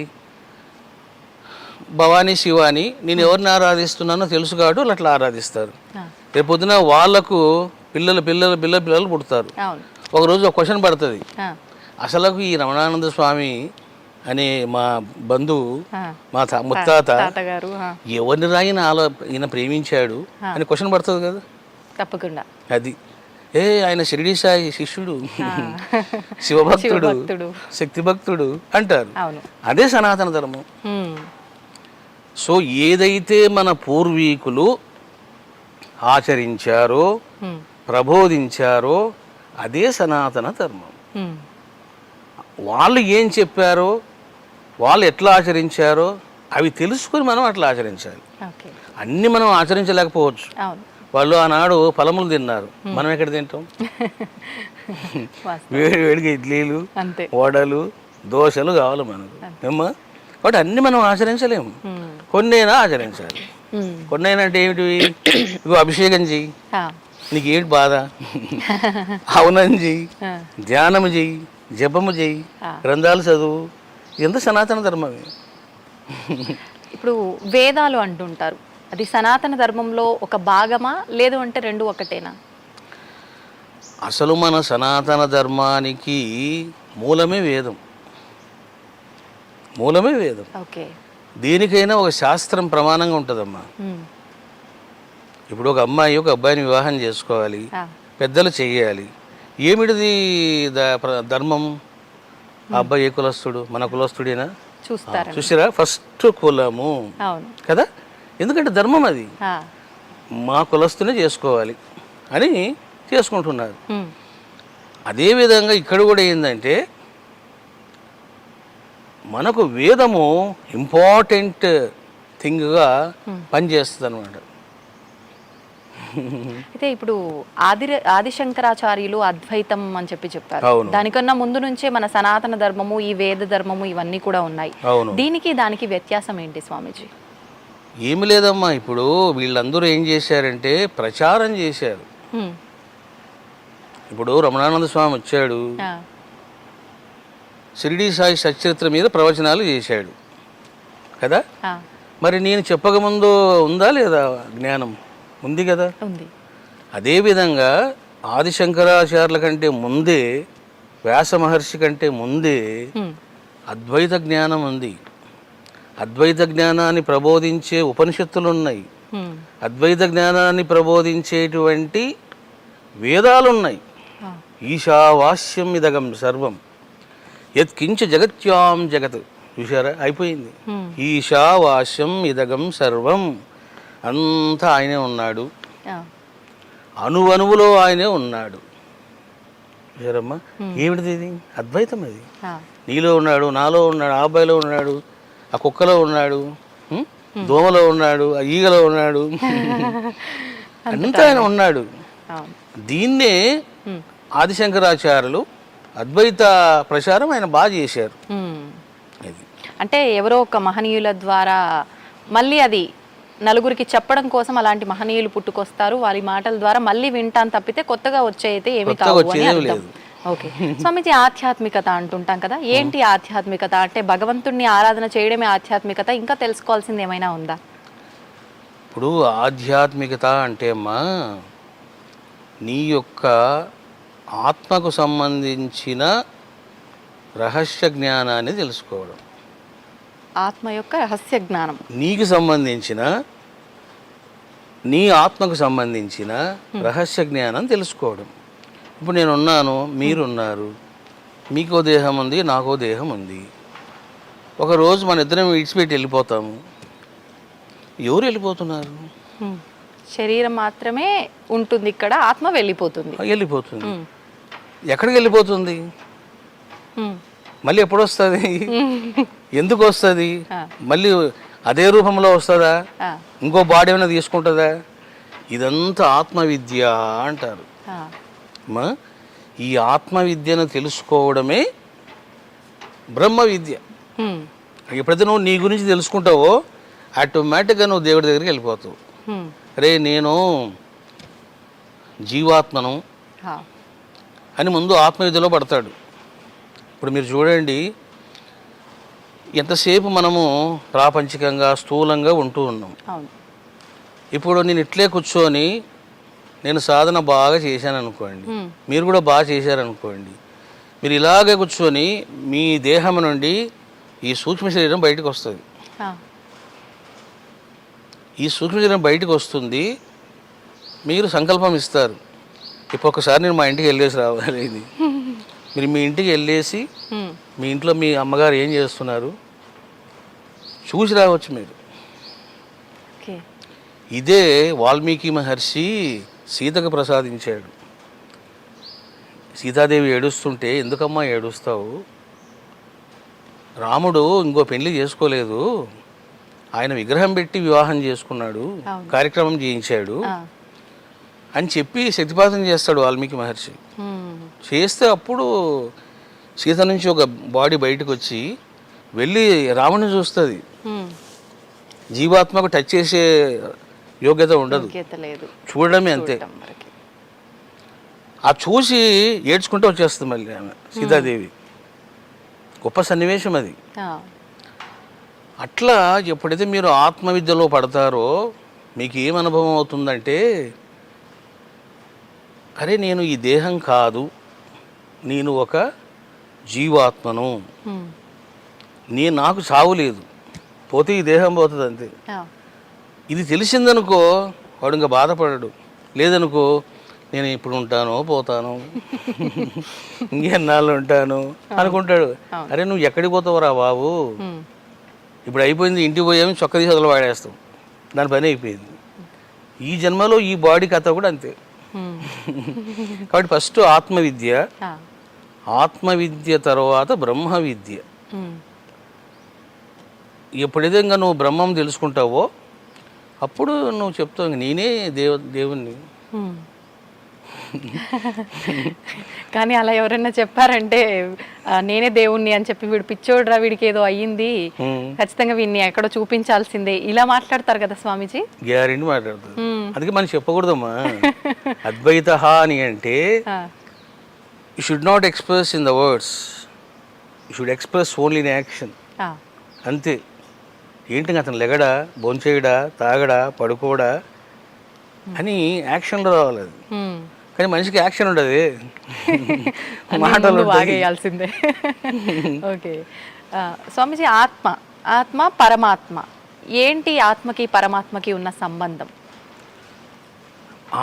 భవానీ శివాని, నేను ఎవరిని ఆరాధిస్తున్నానో తెలుసు కాబట్టి వాళ్ళు అట్లా ఆరాధిస్తారు. రేపు పొద్దున వాళ్ళకు పిల్లలు పుడతారు. ఒకరోజు ఒక క్వశ్చన్ పడుతుంది, అసలు ఈ రమణానంద స్వామి అనే మా బంధువు, మా ముత్తాత ఎవరిని రాయిన ఈయన ప్రేమించాడు అని క్వశ్చన్ పడుతుంది కదా. తప్పకుండా. అది ఆయన షిరిడి సాయి శిష్యుడు, శివభక్తుడు, శివభక్తుడు. శక్తి భక్తుడు అంటారు. అవును. అదే సనాతన ధర్మం. సో ఏదైతే మన పూర్వీకులు ఆచరించారో, ప్రబోధించారో అదే సనాతన ధర్మం. వాళ్ళు ఏం చెప్పారో, వాళ్ళు ఎట్లా ఆచరించారో అవి తెలుసుకొని మనం అట్లా ఆచరించాలి. ఓకే. అన్నీ మనం ఆచరించలేకపోవచ్చు. అవును. వాళ్ళు ఆనాడు ఫలములు తిన్నారు, మనం ఎక్కడ తింటాం? వేడి వేడిగా ఇడ్లీలు, అంతే, వడలు, దోశలు కావాలి మనకు ఏమ్మా. కాబట్టి అన్ని మనం ఆచరించలేము, కొన్నైనా ఆచరించాలి. కొన్నైనా అంటే ఏమిటి? ఇగో అభిషేకం చెయ్యి, నీకు ఏంటి బాధ, హవనం చెయ్యి, ధ్యానము చెయ్యి, జపము చెయ్యి, గ్రంథాలు చదువు, ఎంత సనాతన ధర్మమే. ఇప్పుడు వేదాలు అంటుంటారు, అది సనాతన ధర్మంలో ఒక భాగమా, లేదు అంటే రెండు ఒకటేనా? అసలు మన సనాతన ధర్మానికి మూలమే వేదం, మూలమే వేదం. ఓకే. దేనికైనా ఒక శాస్త్రం ప్రమాణంగా ఉంటుందమ్మా. ఇప్పుడు ఒక అమ్మాయి ఒక అబ్బాయిని వివాహం చేసుకోవాలి, పెద్దలు చెయ్యాలి. ఏమిటిది ధర్మం? ఆ అబ్బాయి ఏ కులస్తుడు, మన కులస్తుడేనా చూస్తారా? చూసారా? ఫస్ట్ కులము కదా, ఎందుకంటే ధర్మం అది. మా కులస్తునే చేసుకోవాలి అని చేసుకుంటున్నారు. అదేవిధంగా ఇక్కడ కూడా ఏంటంటే మనకు వేదము ఇంపార్టెంట్ థింగ్గా పనిచేస్తుంది అనమాట. అయితే ఇప్పుడు ఆదిశంకరాచార్యులు అద్వైతం అని చెప్పారు. అవును. దానికన్నా ముందు నుంచే మన సనాతన ధర్మము, ఈ వేద ధర్మము ఇవన్నీ కూడా ఉన్నాయి. అవును. దీనికి దానికి వ్యత్యాసం ఏంటి స్వామీజీ? ఏమి లేదమ్మా, ఇప్పుడు వీళ్ళందరూ ఏం చేశారంటే ప్రచారం చేశారు. ఇప్పుడు రమణానంద స్వామి వచ్చాడు, షిరిడి సాయి సచరిత్ర మీద ప్రవచనాలు చేశాడు కదా. మరి నేను చెప్పకముందు ఉందా లేదా జ్ఞానం? ఉంది కదా. అదేవిధంగా ఆదిశంకరాచార్యుల కంటే ముందే, వ్యాస మహర్షి కంటే ముందే అద్వైత జ్ఞానం ఉంది. అద్వైత జ్ఞానాన్ని ప్రబోధించే ఉపనిషత్తులు ఉన్నాయి, అద్వైత జ్ఞానాన్ని ప్రబోధించేటువంటి వేదాలు ఉన్నాయి. ఈశావాస్యం ఇదగం సర్వం యత్కించ జగత్యాం జగత్. చూసారా, అయిపోయింది. ఈశావాస్యం ఇదగం సర్వం, అంతా ఆయనే ఉన్నాడు, అణువణువులో ఆయనే ఉన్నాడు. చూసారమ్మా, ఏమిటిది? ఇది అద్వైతం. అది నీలో ఉన్నాడు, నాలో ఉన్నాడు, ఆ అబ్బాయిలో ఉన్నాడు, ఆ కుక్కలో ఉన్నాడు, దోమలో ఉన్నాడు, ఆ ఈగలో ఉన్నాడు, అంతా ఆయన ఉన్నాడు. దీన్నే ఆదిశంకరాచార్యులు అద్వైత ప్రచారం ఆయన బాగా చేశారు. అంటే ఎవరో ఒక మహనీయుల ద్వారా మళ్ళీ అది నలుగురికి చెప్పడం కోసం అలాంటి మహనీయులు పుట్టుకొస్తారు, వారి మాటల ద్వారా మళ్ళీ వింటాను తప్పితే కొత్తగా వచ్చేయితే ఏమి కావు అని అర్థం. ఓకే. స్వామీజీ, ఆధ్యాత్మికత అంటుంటాం కదా, ఏంటి ఆధ్యాత్మికత? అంటే భగవంతుణ్ణి ఆరాధన చేయడమే ఆధ్యాత్మికత, ఇంకా తెలుసుకోవాల్సింది ఏమైనా ఉందా? ఇప్పుడు ఆధ్యాత్మికత అంటే అమ్మా, నీ యొక్క ఆత్మకు సంబంధించిన రహస్య జ్ఞానాన్ని తెలుసుకోవడం. ఆత్మ యొక్క రహస్య జ్ఞానం, నీకు సంబంధించిన, నీ ఆత్మకు సంబంధించిన రహస్య జ్ఞానం తెలుసుకోవడం. ఇప్పుడు నేనున్నాను, మీరున్నారు, మీకో దేహం ఉంది, నాకో దేహం ఉంది. ఒకరోజు మన ఇద్దరం విడిచిపెట్టి వెళ్ళిపోతాము. ఎవరు వెళ్ళిపోతున్నారు? శరీరం మాత్రమే ఉంటుంది ఇక్కడ, ఆత్మ వెళ్ళిపోతుంది. వెళ్ళిపోతుంది. ఎక్కడికి వెళ్ళిపోతుంది? మళ్ళీ ఎప్పుడు వస్తుంది? ఎందుకు వస్తుంది? మళ్ళీ అదే రూపంలో వస్తుందా? ఇంకో బాడీ ఏమైనా తీసుకుంటుందా? ఇదంతా ఆత్మవిద్య అంటారు. ఈ ఆత్మవిద్యను తెలుసుకోవడమే బ్రహ్మ విద్య. ఎప్పుడైతే నువ్వు నీ గురించి తెలుసుకుంటావో ఆటోమేటిక్గా నువ్వు దేవుడి దగ్గరికి వెళ్ళిపోతావు. అరే నేను జీవాత్మను అని ముందు ఆత్మవిద్యలో పడతాడు. ఇప్పుడు మీరు చూడండి, ఎంతసేపు మనము ప్రాపంచికంగా స్థూలంగా ఉంటూ ఉన్నాం. ఇప్పుడు నేను ఇట్లే కూర్చొని నేను సాధన బాగా చేశాను అనుకోండి, మీరు కూడా బాగా చేశారనుకోండి, మీరు ఇలాగే కూర్చొని మీ దేహం నుండి ఈ సూక్ష్మ శరీరం బయటకు వస్తుంది. ఈ సూక్ష్మ శరీరం బయటకు వస్తుంది, మీరు సంకల్పం ఇస్తారు, ఇప్పుడు ఒకసారి నేను మా ఇంటికి వెళ్ళేసి రావాలి. ఇది మీరు మీ ఇంటికి వెళ్ళేసి మీ ఇంట్లో మీ అమ్మగారు ఏం చేస్తున్నారు చూసి రావచ్చు మీరు. ఓకే. ఇదే వాల్మీకి మహర్షి సీతకు ప్రసాదించాడు. సీతాదేవి ఏడుస్తుంటే ఎందుకమ్మా ఏడుస్తావు, రాముడు ఇంకో పెళ్లి చేసుకోలేదు, ఆయన విగ్రహం పెట్టి వివాహం చేసుకున్నాడు, కార్యక్రమం చేయించాడు అని చెప్పి శక్తిపాతం చేస్తాడు వాల్మీకి మహర్షి. చేస్తే అప్పుడు సీత నుంచి ఒక బాడీ బయటకు వచ్చి వెళ్ళి రాముడిని చూస్తుంది. జీవాత్మకు టచ్ చేసే యోగ్యత ఉండదు, చూడడమే అంతే. ఆ చూసి ఏడ్చుకుంటూ వచ్చేస్తుంది మళ్ళీ ఆమె సీతాదేవి. గొప్ప సన్నివేశం అది. అట్లా ఎప్పుడైతే మీరు ఆత్మవిద్యలో పడతారో మీకు ఏం అనుభవం అవుతుందంటే, అరే నేను ఈ దేహం కాదు, నేను ఒక జీవాత్మను, నాకు చావు లేదు, పోతే ఈ దేహం పోతుంది అంతే. ఇది తెలిసిందనుకో వాడు ఇంకా బాధపడడు. లేదనుకో నేను ఇప్పుడు ఉంటాను పోతాను ఇంకెన్నాళ్ళు ఉంటాను అనుకుంటాడు. అరే నువ్వు ఎక్కడికి పోతావురా బాబు, ఇప్పుడు అయిపోయింది, ఇంటికి పోయాము చొక్క తీసి వదలు వాడేస్తాం, దాని పని అయిపోయింది. ఈ జన్మలో ఈ బాడీ కథ కూడా అంతే. కాబట్టి ఫస్ట్ ఆత్మవిద్య, ఆత్మవిద్య తర్వాత బ్రహ్మ విద్య. ఎప్పుడైతే ఇంకా నువ్వు బ్రహ్మం తెలుసుకుంటావో అప్పుడు నువ్వు చెప్తావు నేనే దేవుణ్ణి. కానీ అలా ఎవరైనా చెప్పారంటే నేనే దేవుణ్ణి అని చెప్పి వీడు పిచ్చోడ్రా, వీడికి ఏదో అయ్యింది, ఖచ్చితంగా వీడిని ఎక్కడో చూపించాల్సిందే, ఇలా మాట్లాడతారు కదా స్వామీజీ. గ్యారెంటీ మాట్లాడతారు. అందుకే మనం చెప్పకూడదమ్మా. అద్వైత అని అంటే you should not express in the words, you should express only in action. అంతే. ఏంటి అతను లెగడా, భోంచేయడా, తాగడా, పడుకోడా అని యాక్షన్లో రావాలి. అది కానీ మనిషికి యాక్షన్ ఉండదు, మాటలు బాగేయాల్సిందే. ఓకే స్వామీజీ, ఆత్మ పరమాత్మ ఏంటి? ఆత్మకి పరమాత్మకి ఉన్న సంబంధం?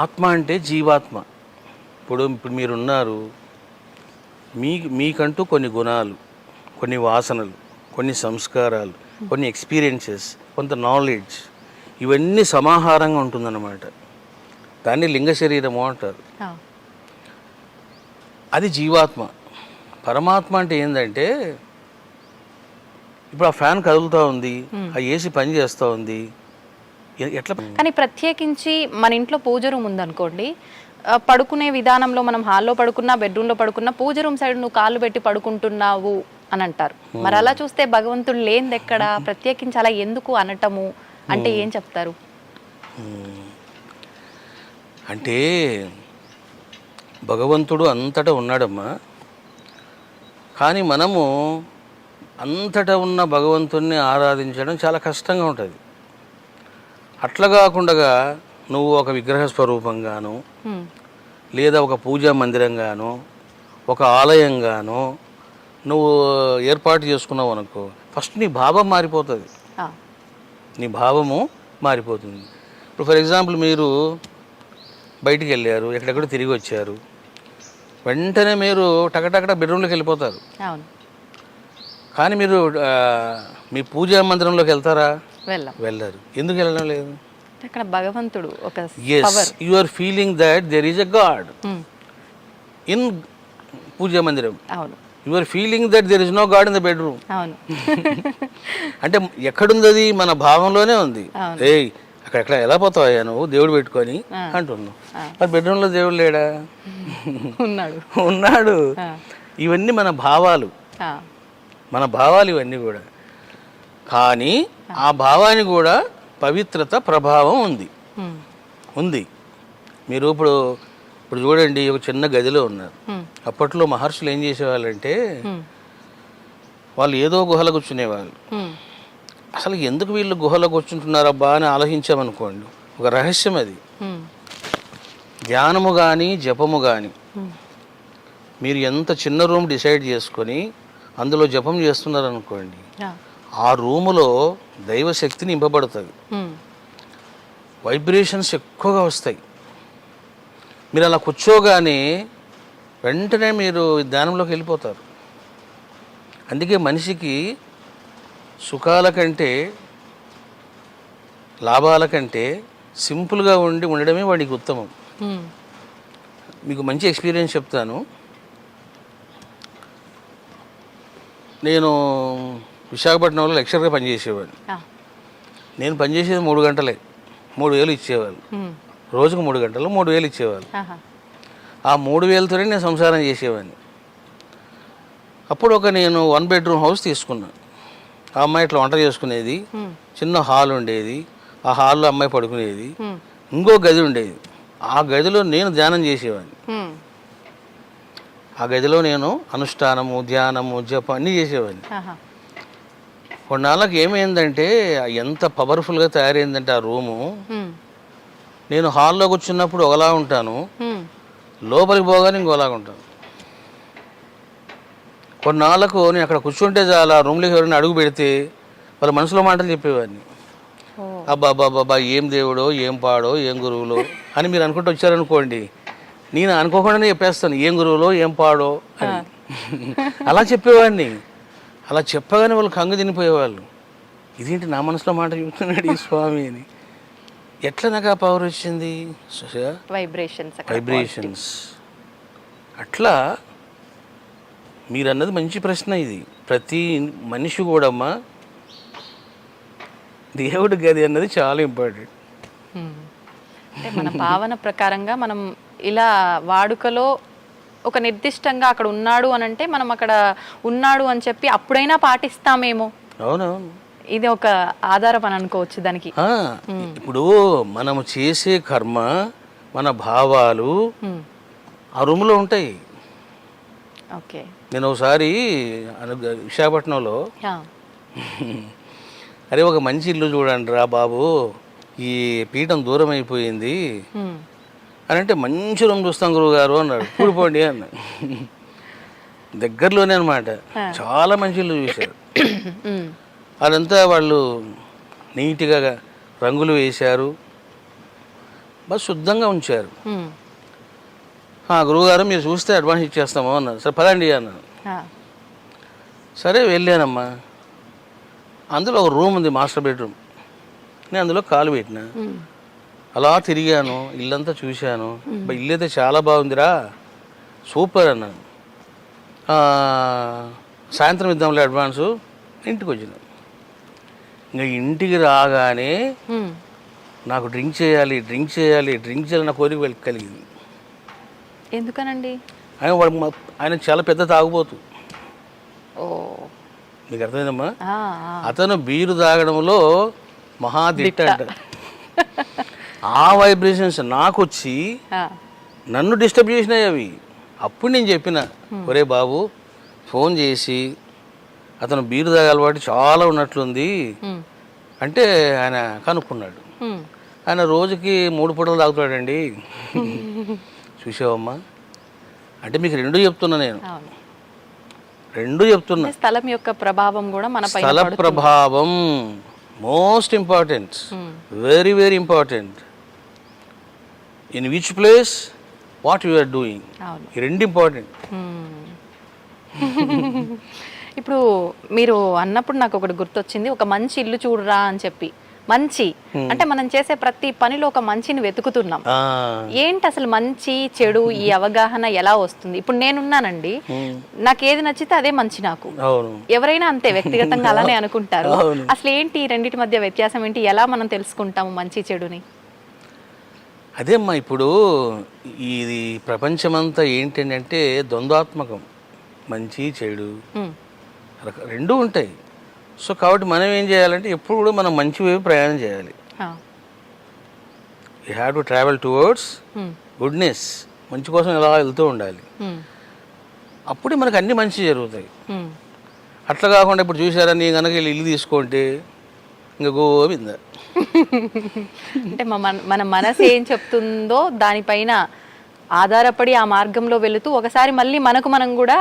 ఆత్మ అంటే జీవాత్మ. ఇప్పుడు మీరున్నారు, మీకంటూ కొన్ని గుణాలు, కొన్ని వాసనలు, కొన్ని సంస్కారాలు, కొన్ని ఎక్స్పీరియన్సెస్, కొంత నాలెడ్జ్, ఇవన్నీ సమాహారంగా ఉంటుందన్నమాట. దాన్ని లింగ శరీరము అంటారు. అది జీవాత్మ. పరమాత్మ అంటే ఏంటంటే, ఇప్పుడు ఆ ఫ్యాన్ కదులుతూ ఉంది, ఆ ఏసీ పని చేస్తూ ఉంది, ఎట్లా. కానీ ప్రత్యేకించి మన ఇంట్లో పూజ రూమ్ ఉందనుకోండి, పడుకునే విధానంలో మనం హాల్లో పడుకున్నా, బెడ్రూమ్లో పడుకున్నా, పూజ రూమ్ సైడ్ నువ్వు కాళ్ళు పెట్టి పడుకుంటున్నావు అని అంటారు. మరి అలా చూస్తే భగవంతుడు లేనిది ఎక్కడ? ప్రత్యేకించి అలా ఎందుకు అనటము అంటే ఏం చెప్తారు? అంటే భగవంతుడు అంతటా ఉన్నాడమ్మా, కానీ మనము అంతటా ఉన్న భగవంతుణ్ణి ఆరాధించడం చాలా కష్టంగా ఉంటుంది. అట్లా కాకుండా నువ్వు ఒక విగ్రహ స్వరూపంగాను, లేదా ఒక పూజా మందిరంగాను, ఒక ఆలయంగాను నువ్వు ఏర్పాటు చేసుకున్నావు అనుకో, ఫస్ట్ నీ భావం మారిపోతుంది. నీ భావము మారిపోతుంది. ఇప్పుడు ఫర్ ఎగ్జాంపుల్ మీరు బయటికి వెళ్ళారు, ఎక్కడెక్కడ తిరిగి వచ్చారు, వెంటనే మీరు టకటకట బెడ్రూమ్లోకి వెళ్ళిపోతారు. కానీ మీరు మీ పూజా మందిరంలోకి వెళ్తారా? వెళ్ళరు. ఎందుకు వెళ్ళడం లేదు? అక్కడ భగవంతుడు ఒక you are feeling that there is a god in పూజా మందిరం. అవును. You are feeling that there is no god in the bedroom. అవును. అంటే ఎక్కడుంది అది? మన భావంలోనే ఉంది. ఏయ్ అక్కడ ఎలా పోతావా నువ్వు దేవుడు పెట్టుకొని అంటున్నావు, మరి బెడ్రూమ్లో దేవుడు లేడా? ఉన్నాడు. ఇవన్నీ మన భావాలు, ఇవన్నీ కూడా. కానీ ఆ భావానికి కూడా పవిత్రత ప్రభావం ఉంది. మీరు ఇప్పుడు చూడండి, ఒక చిన్న గదిలో ఉన్నారు. అప్పట్లో మహర్షులు ఏం చేసేవాళ్ళంటే, వాళ్ళు ఏదో గుహలో కూర్చునేవాళ్ళు. అసలు ఎందుకు వీళ్ళు గుహలో కూర్చుంటున్నారబ్బా అని ఆలోచించామనుకోండి, ఒక రహస్యం అది. ధ్యానము కానీ జపము కానీ మీరు ఎంత చిన్న రూమ్ డిసైడ్ చేసుకొని అందులో జపం చేస్తున్నారనుకోండి, ఆ రూములో దైవశక్తి నింపబడుతుంది, వైబ్రేషన్స్ ఎక్కువగా వస్తాయి. మీరు అలా కూర్చోగానే వెంటనే మీరు ధ్యానంలోకి వెళ్ళిపోతారు. అందుకే మనిషికి సుఖాల కంటే లాభాల కంటే సింపుల్గా ఉండడమే వాడికి ఉత్తమం. మీకు మంచి ఎక్స్పీరియన్స్ చెప్తాను. నేను విశాఖపట్నంలో లెక్చరర్గా పనిచేసేవాడిని. నేను పనిచేసేది 3 గంటలే, 3,000 ఇచ్చేవాళ్ళు. రోజుకు 3 గంటలు 3,000 ఇచ్చేవాళ్ళు. ఆ 3,000తోనే నేను సంసారం చేసేవాడిని. అప్పుడు నేను 1 బెడ్రూమ్ హౌస్ తీసుకున్నాను. ఆ అమ్మాయి ఇట్లా వంట చేసుకునేది, చిన్న హాల్ ఉండేది, ఆ హాల్లో అమ్మాయి పడుకునేది, ఇంకో గది ఉండేది. ఆ గదిలో నేను ధ్యానం చేసేవాడిని. ఆ గదిలో నేను అనుష్ఠానము, ధ్యానము, జపం అన్నీ చేసేవాడిని. కొన్నాళ్ళకి ఏమైందంటే ఎంత పవర్ఫుల్గా తయారైందంటే ఆ రూము, నేను హాల్లో కూర్చున్నప్పుడు ఒకలా ఉంటాను, లోపలికి పోగానే ఇంకోలాగా ఉంటాను. కొన్నాళ్ళకు నేను అక్కడ కూర్చుంటే చాలా రూమ్లోకి ఎవరైనా అడుగు పెడితే వాళ్ళ మనసులో మాటలు చెప్పేవాడిని. అబ్బాబ్బాబ్బా ఏం దేవుడో ఏం పాడో ఏం గురువులో అని మీరు అనుకుంటూ వచ్చారనుకోండి, నేను అనుకోకుండానే చెప్పేస్తాను ఏం గురువులో ఏం పాడో అని. అలా చెప్పేవాడిని. అలా చెప్పగానే వాళ్ళు కంగు తినిపోయేవాళ్ళు. ఇదేంటి నా మనసులో మాట చెప్తున్నాడు ఈ స్వామి అని. ఎట్లా నాకు ఆ పవర్ వచ్చింది? వైబ్రేషన్స్. అట్లా మీరు అన్నది మంచి ప్రశ్న. ఇది ప్రతి మనిషి కూడా అమ్మా దేవుడి గది అన్నది చాలా ఇంపార్టెంట్. అంటే మన భావన ప్రకారంగా మనం ఇలా వాడుకలో ఒక నిర్దిష్టంగా అక్కడ ఉన్నాడు అని అంటే మనం అక్కడ ఉన్నాడు అని చెప్పి అప్పుడైనా పాటిస్తామేమో. అవునవును, ఇది ఒక ఆధారం అని అనుకోవచ్చు దానికి. ఇప్పుడు మనము చేసే కర్మ, మన భావాలు ఆ రూమ్లో ఉంటాయి. ఓకే. నేను ఒకసారి విశాఖపట్నంలో అరే ఒక మంచి ఇల్లు చూడండి రా బాబు, ఈ పీఠం దూరం అయిపోయింది అని అంటే, మంచి రూమ్ చూస్తాం గురువు గారు అన్నాడు. కూడిపోండి అన్న. దగ్గరలోనే అనమాట. చాలా మంచి ఇల్లు చూశారు. అదంతా వాళ్ళు నీట్గా రంగులు వేశారు, బాగా శుద్ధంగా ఉంచారు. గురువుగారు మీరు చూస్తే అడ్వాన్స్ ఇచ్చేస్తాము అన్నారు. సరే పదండి అన్నాను. సరే వెళ్ళానమ్మా. అందులో ఒక రూమ్ ఉంది, మాస్టర్ బెడ్రూమ్. నేను అందులో కాలు పెట్టిన, అలా తిరిగాను, ఇల్లంతా చూశాను. ఇల్లు అయితే చాలా బాగుందిరా, సూపర్ అన్నాను. సాయంత్రం ఇద్దాంలే అడ్వాన్సు. ఇంటికి వచ్చిన. ఇంకా ఇంటికి రాగానే నాకు డ్రింక్ చేయాలి నా కోరిక కలిగింది. ఎందుకనండి? ఆయన చాలా పెద్ద తాగుబోతు. మీకు అర్థమైందమ్మా? అతను బీరు తాగడంలో మహాదిట్ట అంట. ఆ వైబ్రేషన్స్ నాకు వచ్చి నన్ను డిస్టర్బ్ చేసినాయి అవి. అప్పుడు నేను చెప్పిన, ఒరే బాబు ఫోన్ చేసి అతను బీరు తాగే అలవాటు చాలా ఉన్నట్లుంది అంటే ఆయన కనుక్కున్నాడు. ఆయన రోజుకి 3 పూటలు తాగుతాడండి. చూసావమ్మా? అంటే మీకు 2 చెప్తున్నా నేను, 2 చెప్తున్నా. స్థలం యొక్క ప్రభావం కూడా మన పైన స్థల ప్రభావం most important, very very important. In which place what you are doing, ఈ 2 ఇంపార్టెంట్. ఇప్పుడు మీరు అన్నప్పుడు నాకు ఒకటి గుర్తొచ్చింది, ఒక మంచి ఇల్లు చూడరా అని చెప్పి. మంచి అంటే మనం చేసే ప్రతి పనిలో ఒక మంచిని వెతుకుతున్నాం. ఏంటి అసలు మంచి చెడు ఈ అవగాహన ఎలా వస్తుంది? ఇప్పుడు నేనున్నానండి, నాకు ఏది నచ్చితే అదే మంచి. నాకు ఎవరైనా అంతే వ్యక్తిగతంగా అలానే అనుకుంటారు. అసలు ఏంటి ఈ రెండింటి మధ్య వ్యత్యాసం ఏంటి? ఎలా మనం తెలుసుకుంటాము మంచి చెడుని? అదేమ్మా, ఇప్పుడు ఇది ప్రపంచమంతా ఏంటంటే ద్వంద్వాత్మకం, మంచి చెడు 2 ఉంటాయి. సో కాబట్టి మనం ఏం చేయాలంటే ఎప్పుడు కూడా మనం మంచి వైపు ప్రయాణం చేయాలి. You have to travel towards goodness, మంచి కోసం ఎలా వెళ్తూ ఉండాలి. అప్పుడే మనకు అన్ని మంచి జరుగుతాయి. అట్లా కాకుండా ఇప్పుడు చూసారా, నీ కనుక ఇల్లు తీసుకుంటే ఇంకా గోవింద. అంటే మన మనసు ఏం చెప్తుందో దానిపైన ఆధారపడి ఆ మార్గంలో వెళుతూ ఒకసారి మళ్ళీ మనం కూడా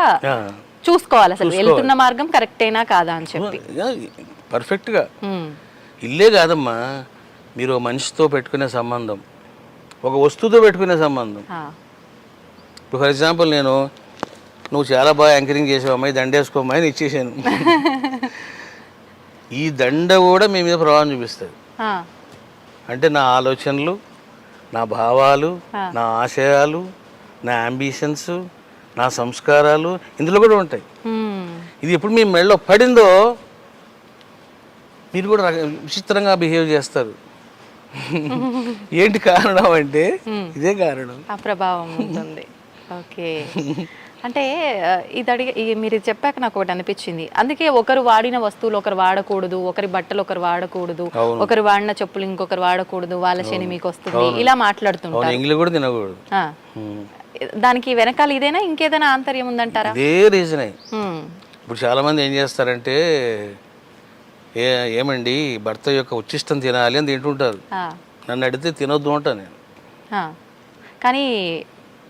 చూసుకోవాలి అసలు వెళ్తున్న మార్గం కరెక్టేనా కాదా అని చెప్పి. పర్ఫెక్ట్గా ఇల్లే కాదమ్మా, మీరు మనిషితో పెట్టుకునే సంబంధం, ఒక వస్తువుతో పెట్టుకునే సంబంధం. ఇప్పుడు ఫర్ ఎగ్జాంపుల్ నువ్వు చాలా బాగా యాంకరింగ్ చేసావు అమ్మాయి, దండేసుకోమ్మాయి అని ఇచ్చేసాను. ఈ దండ కూడా మీ మీద ప్రభావం చూపిస్తుంది. అంటే నా ఆలోచనలు, నా భావాలు, నా ఆశయాలు, నా అంబిషన్స్, నా సంస్కారాలు ఇందులో కూడా ఉంటాయి. ఇది ఎప్పుడు మీ మెడలో పడిందో మీరు కూడా విచిత్రంగా బిహేవ్ చేస్తారు. ఏంటి కారణం అంటే ఇదే కారణం, ఆ ప్రభావం ఉంటుంది. ఓకే, అంటే మీరు చెప్పాక నాకు ఒకటి అనిపించింది. అందుకే ఒకరు వాడిన వస్తువులు ఒకరు వాడకూడదు, ఒకరి బట్టలు ఒకరు వాడకూడదు, ఒకరు వాడిన చెప్పులు ఇంకొకరు వాడకూడదు, వాళ్ళ శని మీకు వస్తుంది, ఇలా మాట్లాడుతుంటారు. ఇంగ్లీష్ కూడా తినకూడదు. దానికి వెనకాల ఇదేనా ఇంకేదైనా ఆంతర్యం ఉందంటారా? ఇదే రీజనే. ఇప్పుడు చాలా మంది ఏం చేస్తారంటే ఏమండి భర్త యొక్క ఉచ్చిష్టం తినాలి అని తింటుంటారు. నన్ను అడిగితే తినొద్దు అంటా నేను. కానీ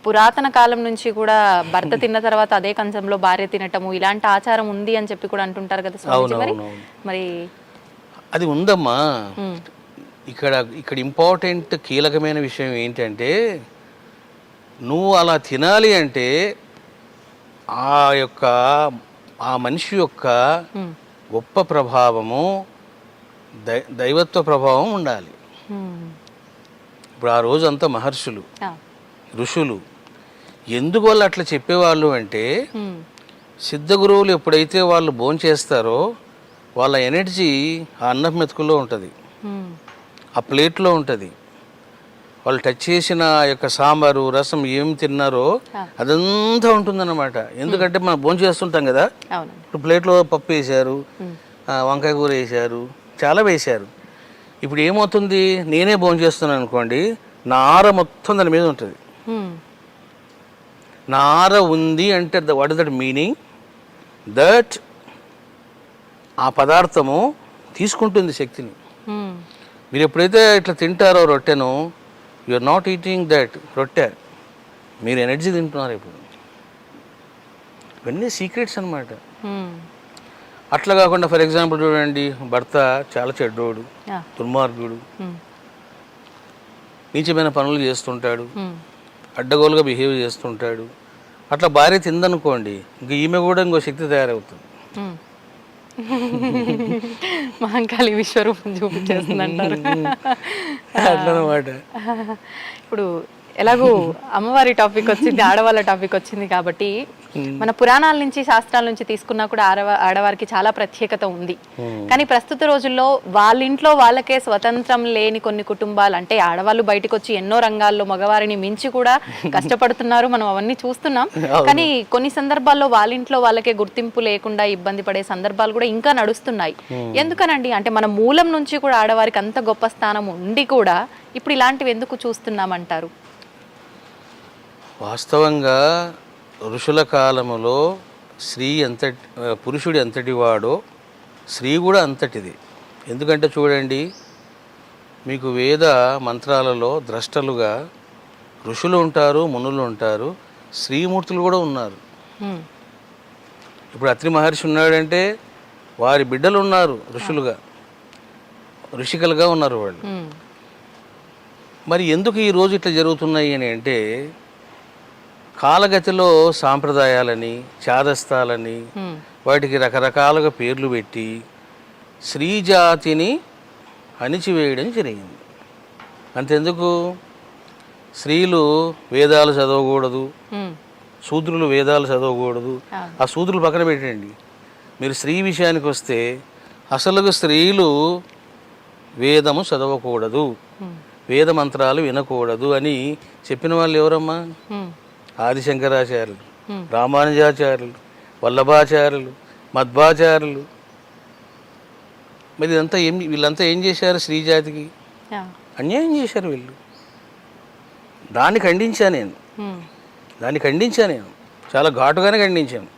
పురాతన కాలం నుంచి కూడా భర్త తిన్న తర్వాత అదే కంచంలో భార్య తినటము ఇలాంటి ఆచారం ఉంది అని చెప్పి కూడా అంటుంటారు కదా స్వామీజీ. మరి అది ఉందమ్మా. ఇక్కడ ఇంపార్టెంట్ కీలకమైన విషయం ఏంటంటే నువ్వు అలా తినాలి అంటే ఆ మనిషి యొక్క గొప్ప ప్రభావము, దైవత్వ ప్రభావం ఉండాలి. ఇప్పుడు ఆ రోజు అంతా మహర్షులు, ఋషులు ఎందుకు వాళ్ళు అట్లా చెప్పేవాళ్ళు అంటే సిద్ధ గురువులు ఎప్పుడైతే వాళ్ళు భోంచేస్తారో వాళ్ళ ఎనర్జీ ఆ అన్నం మెతుకుల్లో ఉంటుంది, ఆ ప్లేట్లో ఉంటుంది. వాళ్ళు టచ్ చేసిన యొక్క సాంబారు రసం ఏం తిన్నారో అదంతా ఉంటుందన్నమాట. ఎందుకంటే మనం భోంచేస్తుంటాం కదా, ఇప్పుడు ప్లేట్లో పప్పు వేశారు, వంకాయ కూర వేశారు, చాలా వేశారు. ఇప్పుడు ఏమవుతుంది, నేనే భోంచేస్తున్నాను అనుకోండి, నా ఆర మొత్తం దాని మీద ఉంటుంది. నా ఆర ఉంది అంటే what is that meaning? That ఆ పదార్థము తీసుకుంటుంది శక్తిని. మీరు ఎప్పుడైతే ఇట్లా తింటారో రొట్టెను, you are not eating that రొట్టె, మీరు ఎనర్జీ తింటున్నారు. ఇప్పుడు ఇవన్నీ సీక్రెట్స్ అనమాట. అట్లా కాకుండా ఫర్ ఎగ్జాంపుల్ చూడండి, భర్త చాలా చెడ్డోడు, దుర్మార్గుడు, నీచమైన పనులు చేస్తుంటాడు, అడ్డగోలుగా బిహేవ్ చేస్తుంటాడు. అట్లా భార్య తిందనుకోండి, ఇంక ఈమె కూడా ఇంకో శక్తి తయారవుతుంది. మహంకాళి విశ్వరూపం చూపించేస్తుందంటారు. అట్లనమాట. ఇప్పుడు ఎలాగో అమ్మవారి టాపిక్ వచ్చింది, ఆడవాళ్ళ టాపిక్ వచ్చింది కాబట్టి మన పురాణాల నుంచి శాస్త్రాల నుంచి తీసుకున్నా కూడా ఆడవారికి చాలా ప్రత్యేకత ఉంది. కానీ ప్రస్తుత రోజుల్లో వాళ్ళ ఇంట్లో వాళ్ళకే స్వతంత్రం లేని కొన్ని కుటుంబాలు, అంటే ఆడవాళ్ళు బయటకు వచ్చి ఎన్నో రంగాల్లో మగవారిని మించి కూడా కష్టపడుతున్నారు, మనం అవన్నీ చూస్తున్నాం. కానీ కొన్ని సందర్భాల్లో వాళ్ళ ఇంట్లో వాళ్ళకే గుర్తింపు లేకుండా ఇబ్బంది పడే సందర్భాలు కూడా ఇంకా నడుస్తున్నాయి. ఎందుకనండి, అంటే మన మూలం నుంచి కూడా ఆడవారికి అంత గొప్ప స్థానం ఉండి కూడా ఇప్పుడు ఇలాంటివి ఎందుకు చూస్తున్నామంటారు? వాస్తవంగా ఋషుల కాలములో పురుషుడు ఎంతటి వాడో స్త్రీ కూడా అంతటిది. ఎందుకంటే చూడండి, మీకు వేద మంత్రాలలో ద్రష్టలుగా ఋషులు ఉంటారు, మునులు ఉంటారు, శ్రీమూర్తులు కూడా ఉన్నారు. ఇప్పుడు అత్రి మహర్షి ఉన్నాడంటే వారి బిడ్డలు ఉన్నారు ఋషులుగా, ఋషికలుగా ఉన్నారు వాళ్ళు. మరి ఎందుకు ఈరోజు ఇట్లా జరుగుతున్నాయి అని అంటే కాలగతిలో సాంప్రదాయాలని, చాదస్తాలని, వాటికి రకరకాలుగా పేర్లు పెట్టి స్త్రీ జాతిని అణిచివేయడం జరిగింది. అంతెందుకు, స్త్రీలు వేదాలు చదవకూడదు, శూద్రులు వేదాలు చదవకూడదు. ఆ శూద్రులు పక్కన పెట్టండి, మీరు స్త్రీ విషయానికి వస్తే అసలు స్త్రీలు వేదము చదవకూడదు, వేద మంత్రాలు వినకూడదు అని చెప్పిన వాళ్ళు ఎవరమ్మా? ఆదిశంకరాచార్యులు, రామానుజాచార్యులు, వల్లభాచార్యులు, మధ్వాచార్యులు. మరి ఇదంతా వీళ్ళంతా ఏం చేశారు? స్త్రీజాతికి అన్యాయం చేశారు వీళ్ళు. దాన్ని ఖండించాను నేను, చాలా ఘాటుగానే ఖండించాను.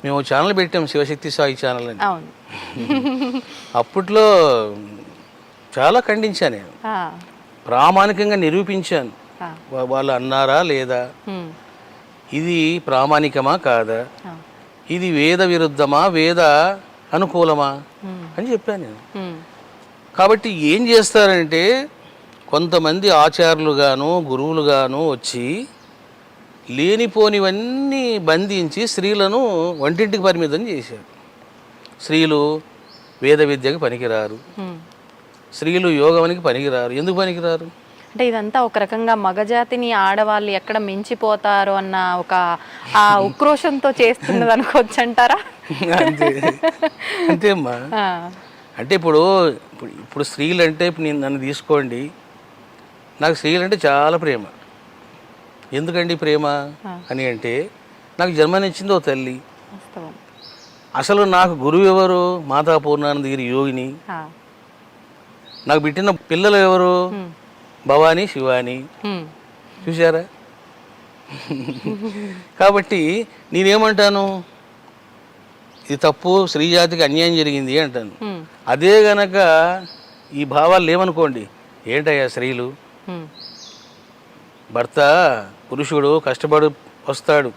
మేము ఛానల్ పెట్టాం, శివశక్తి సాయి ఛానల్ అని. అప్పట్లో చాలా ఖండించాను నేను, ప్రామాణికంగా నిరూపించాను. వాళ్ళు అన్నారా లేదా, ఇది ప్రామాణికమా కాదా, ఇది వేద విరుద్ధమా వేద అనుకూలమా అని చెప్పాను నేను. కాబట్టి ఏం చేస్తారంటే కొంతమంది ఆచార్యులుగాను గురువులుగాను వచ్చి లేనిపోనివన్నీ బంధించి స్త్రీలను వంటింటికి పరిమితం చేశారు. స్త్రీలు వేద విద్యకి పనికిరారు, స్త్రీలు యోగానికి పనికిరారు. ఎందుకు పనికిరారు? అంటే ఇదంతా ఒక రకంగా మగజాతిని ఆడవాళ్ళు ఎక్కడ మించిపోతారో అన్న ఒక ఆ ఉక్రోషంతో చేస్తున్నది అనుకోవచ్చు అంటారా? అంతే అంతేమ్మా. అంటే ఇప్పుడు ఇప్పుడు స్త్రీలు అంటే ఇప్పుడు నన్ను తీసుకోండి, నాకు స్త్రీలు అంటే చాలా ప్రేమ. ఎందుకండి ప్రేమ అని అంటే, నాకు జన్మనిచ్చింది ఓ తల్లి. అసలు నాకు గురువు ఎవరు? మాతా పూర్ణానందగిరి యోగిని. నాకు పెట్టిన పిల్లలు ఎవరు? భవానీ, శివాని. చూసారా? కాబట్టి నేనేమంటాను, ఇది తప్పు, స్త్రీ జాతికి అన్యాయం జరిగింది అంటాను. అదే గనక ఈ భావాలు లేవనుకోండి, ఏంటయ్యా స్త్రీలు, భర్త పురుషుడు కష్టపడి వస్తాడు,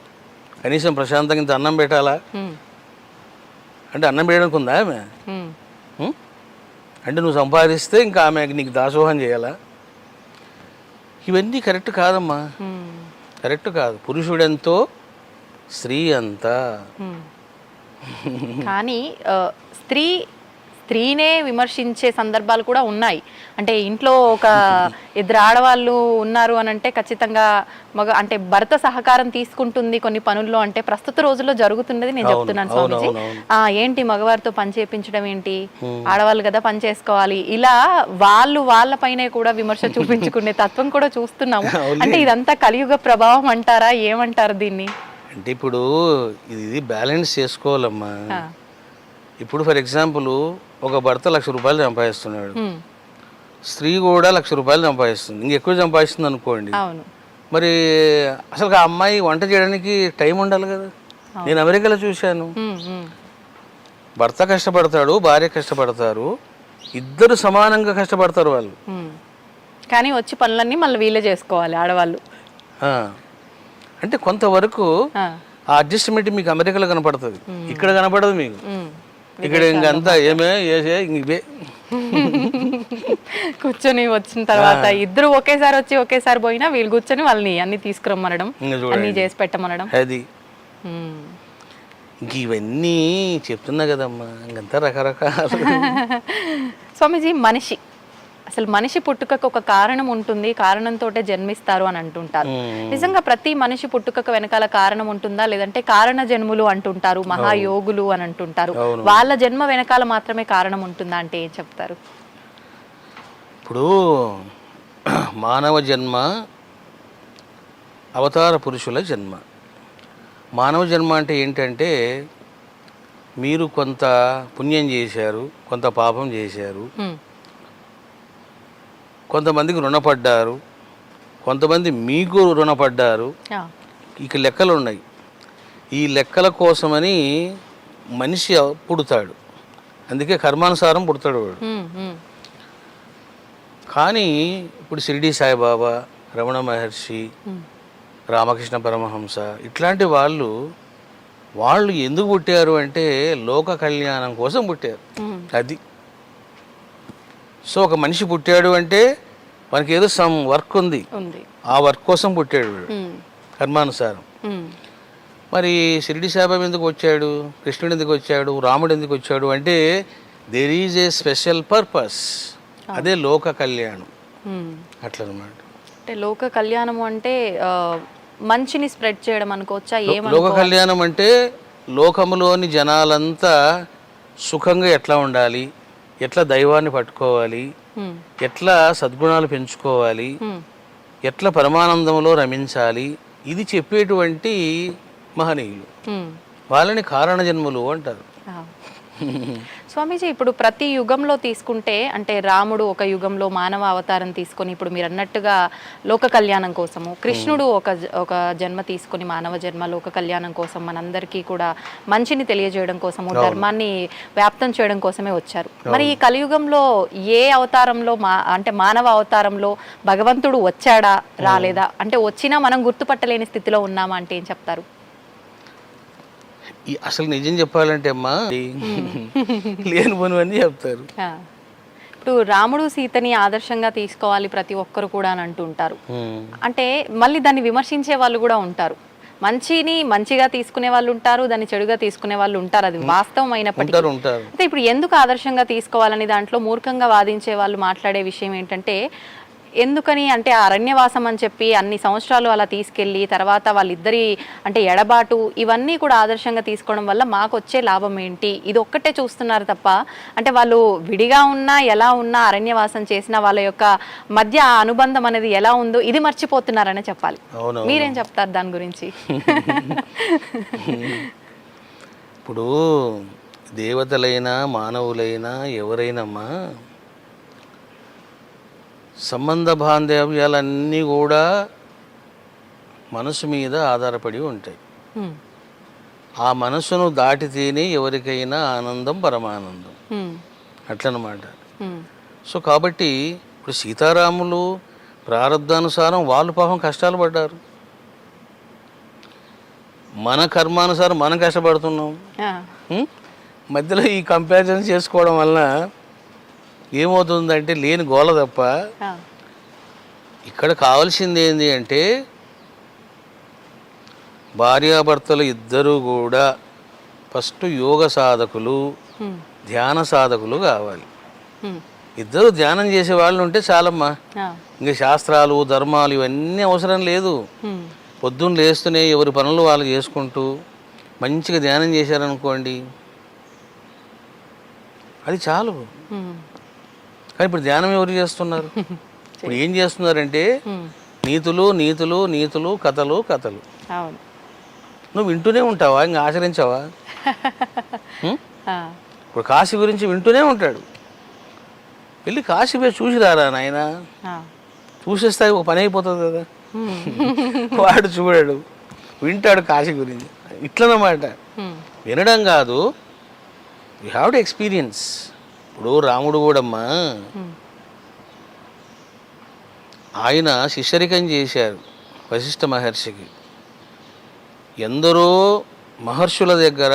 కనీసం ప్రశాంతంగా ఇంత అన్నం పెట్టాలా అంటే అన్నం పెట్టడానికి ఉందా ఆమె? అంటే నువ్వు సంపాదిస్తే ఇంకా ఆమె నీకు దాసోహం చేయాలా? ఇవన్నీ కరెక్ట్ కాదమ్మా, కరెక్ట్ కాదు. పురుషుడెంతో స్త్రీ అంతా. కానీ స్త్రీనే విమర్శించే సందర్భాలు కూడా ఉన్నాయి. అంటే ఇంట్లో ఒక ఇద్దరు ఆడవాళ్ళు ఉన్నారు అని అంటే ఖచ్చితంగా అంటే భర్త సహకారం తీసుకుంటుంది కొన్ని పనుల్లో, అంటే ప్రస్తుత రోజుల్లో జరుగుతున్నది నేను చెప్తున్నాను స్వామిజీ. ఏంటి మగవారితో పని చేయించడం ఏంటి, ఆడవాళ్ళు కదా పని చేసుకోవాలి, ఇలా వాళ్ళపైనే కూడా విమర్శ చూపించుకునే తత్వం కూడా చూస్తున్నాము. అంటే ఇదంతా కలియుగ ప్రభావం అంటారా, ఏమంటారు దీన్ని? అంటే ఇప్పుడు ఇది బ్యాలెన్స్ చేసుకోవాలమ్మా. ఇప్పుడు ఫర్ ఎగ్జాంపుల్ ఒక భర్త 1,00,000 రూపాయలు సంపాదిస్తున్నాడు, స్త్రీ కూడా 1,00,000 రూపాయలు సంపాదిస్తుంది, ఇంకెక్కువ సంపాదిస్తుంది అనుకోండి. మరి అసలు ఆ అమ్మాయి వంట చేయడానికి టైం ఉండాలి కదా. నేను అమెరికాలో చూశాను, భర్త కష్టపడతాడు, భార్య కష్టపడతారు, ఇద్దరు సమానంగా కష్టపడతారు వాళ్ళు. కానీ వచ్చి పనులన్నీ మళ్ళీ వీళ్ళే చేసుకోవాలి ఆడవాళ్ళు. అంటే కొంతవరకు ఆ అడ్జస్ట్మెంట్ మీకు అమెరికాలో కనపడుతుంది, ఇక్కడ కనపడదు మీకు. ఇక్కడ ఇంకంతా ఏమే ఇవే కూర్చొని వచ్చిన తర్వాత ఇద్దరు ఒకేసారి వచ్చి ఒకేసారి పోయినా వీళ్ళు కూర్చొని వాళ్ళని అన్ని తీసుకురమ్మనడం, అన్ని చేసి పెట్టమనడం. అది ఇవన్నీ చెప్తున్నా కదమ్మా, ఇంకంతా రకరకాల. స్వామీజీ, అసలు మనిషి పుట్టుకకు ఒక కారణం ఉంటుంది, కారణంతో జన్మిస్తారు అని అంటుంటారు. నిజంగా ప్రతి మనిషి పుట్టుకకు వెనకాల కారణం ఉంటుందా, లేదంటే కారణ జన్ములు అంటుంటారు, మహాయోగులు అని అంటుంటారు, వాళ్ళ జన్మ వెనకాల మాత్రమే కారణం ఉంటుందా అంటే ఏం చెప్తారు? ఇప్పుడు మానవ జన్మ అవతార పురుషుల జన్మ. మానవ జన్మ అంటే ఏంటంటే, మీరు కొంత పుణ్యం చేశారు, కొంత పాపం చేశారు, కొంతమందికి రుణపడ్డారు, కొంతమంది మీకు రుణపడ్డారు. ఇక లెక్కలు ఉన్నాయి. ఈ లెక్కల కోసమని మనిషి పుడతాడు, అందుకే కర్మానుసారం పుడతాడు వాడు. కానీ ఇప్పుడు షిరిడి సాయిబాబా, రమణ మహర్షి, రామకృష్ణ పరమహంస ఇట్లాంటి వాళ్ళు ఎందుకు పుట్టారు అంటే లోక కళ్యాణం కోసం పుట్టారు. అది సో ఒక మనిషి పుట్టాడు అంటే మనకి ఏదో సమ్ వర్క్ ఉంది, ఆ వర్క్ కోసం పుట్టాడు కర్మానుసారం. మరి షిరిడి సాయిబాబా ఎందుకు వచ్చాడు, కృష్ణుడు ఎందుకు వచ్చాడు, రాముడు ఎందుకు వచ్చాడు అంటే there is a special purpose. అదే లోక కళ్యాణం. అట్లనమాట. అంటే లోక కళ్యాణం అంటే మంచిని స్ప్రెడ్ చేయడం అనుకోవచ్చా? లోక కళ్యాణం అంటే లోకములోని జనాలంతా సుఖంగా ఎట్లా ఉండాలి, ఎట్లా దైవాన్ని పట్టుకోవాలి, ఎట్లా సద్గుణాలు పెంచుకోవాలి, ఎట్లా పరమానందంలో రమించాలి, ఇది చెప్పేటువంటి మహనీయులు. వాళ్ళని కారణ జన్ములు అంటారు. స్వామీజీ, ఇప్పుడు ప్రతి యుగంలో తీసుకుంటే, అంటే రాముడు ఒక యుగంలో మానవ అవతారం తీసుకొని ఇప్పుడు మీరు అన్నట్టుగా లోక కళ్యాణం కోసము, కృష్ణుడు ఒక జన్మ తీసుకొని మానవ జన్మ లోక కళ్యాణం కోసం, మనందరికీ కూడా మంచిని తెలియజేయడం కోసము, ధర్మాన్ని వ్యాప్తం చేయడం కోసమే వచ్చారు. మరి ఈ కలియుగంలో ఏ అవతారంలో అంటే మానవ అవతారంలో భగవంతుడు వచ్చాడా, రాలేదా, అంటే వచ్చినా మనం గుర్తుపట్టలేని స్థితిలో ఉన్నామా అంటే ఏం చెప్తారు? అసలు నిజం చెప్పాలంటే అమ్మా లేనిపోనివన్నీ చెప్తారు. ఇప్పుడు రాముడు సీతని ఆదర్శంగా తీసుకోవాలి ప్రతి ఒక్కరు కూడా అని అంటుంటారు. ఉమ్. అంటే మళ్ళీ దాన్ని విమర్శించే వాళ్ళు కూడా ఉంటారు. మంచిని మంచిగా తీసుకునే వాళ్ళు ఉంటారు, దాన్ని చెడుగా తీసుకునే వాళ్ళు ఉంటారు. అది వాస్తవం అయినప్పటికీ ఉంటారు. అయితే ఇప్పుడు ఎందుకు ఆదర్శంగా తీసుకోవాలని దాంట్లో మూర్ఖంగా వాదించే వాళ్ళు మాట్లాడే విషయం ఏంటంటే, ఎందుకని అంటే అరణ్యవాసం అని చెప్పి అన్ని సంవత్సరాలు అలా తీసుకెళ్ళి తర్వాత వాళ్ళిద్దరి అంటే ఎడబాటు ఇవన్నీ కూడా ఆదర్శంగా తీసుకోవడం వల్ల మాకు వచ్చే లాభం ఏంటి, ఇది ఒక్కటే చూస్తున్నారు తప్ప అంటే వాళ్ళు విడిగా ఉన్నా ఎలా ఉన్నా అరణ్యవాసం చేసిన వాళ్ళ యొక్క మధ్య ఆ అనుబంధం అనేది ఎలా ఉందో ఇది మర్చిపోతున్నారనే చెప్పాలి. మీరేం చెప్తారు దాని గురించి? ఇప్పుడు దేవతలైనా మానవులైనా ఎవరైనామా సంబంధ బాంధవ్యాలన్నీ కూడా మనసు మీద ఆధారపడి ఉంటాయి. ఆ మనసును దాటితేనే ఎవరికైనా ఆనందం పరమానందం అట్లనమాట. సో కాబట్టి ఇప్పుడు సీతారాములు ప్రారంధానుసారం వాళ్ళు పాపం కష్టాలు పడ్డారు, మన కర్మానుసారం మనం కష్టపడుతున్నాం. మధ్యలో ఈ కంపారిజన్ చేసుకోవడం వలన ఏమవుతుందంటే లేని గోల తప్ప ఇక్కడ కావాల్సింది ఏంటి అంటే భార్యాభర్తలు ఇద్దరూ కూడా ఫస్ట్ యోగ సాధకులు ధ్యాన సాధకులు కావాలి. ఇద్దరు ధ్యానం చేసే వాళ్ళు ఉంటే చాలమ్మా, ఇంకా శాస్త్రాలు ధర్మాలు ఇవన్నీ అవసరం లేదు. పొద్దున్న లేస్తూనే ఎవరి పనులు వాళ్ళు చేసుకుంటూ మంచిగా ధ్యానం చేశారనుకోండి అది చాలు. కానీ ఇప్పుడు ధ్యానం ఎవరు చేస్తున్నారు? ఇప్పుడు ఏం చేస్తున్నారంటే నీతులు నీతులు నీతులు కథలు కథలు. నువ్వు వింటూనే ఉంటావా, ఇంకా ఆచరించావా? ఇప్పుడు కాశీ గురించి వింటూనే ఉంటాడు, వెళ్ళి కాశీ పోయి చూసి రారా నాయన, చూసేస్తే ఒక పని అయిపోతుంది కదా. వాడు చూడాడు, వింటాడు కాశీ గురించి. ఇట్లనమాట, వినడం కాదు, యూ హ్యావ్ టు ఎక్స్పీరియన్స్. ఇప్పుడు రాముడు కూడమ్మా ఆయన శిష్యరికం చేశారు వశిష్ఠ మహర్షికి. ఎందరో మహర్షుల దగ్గర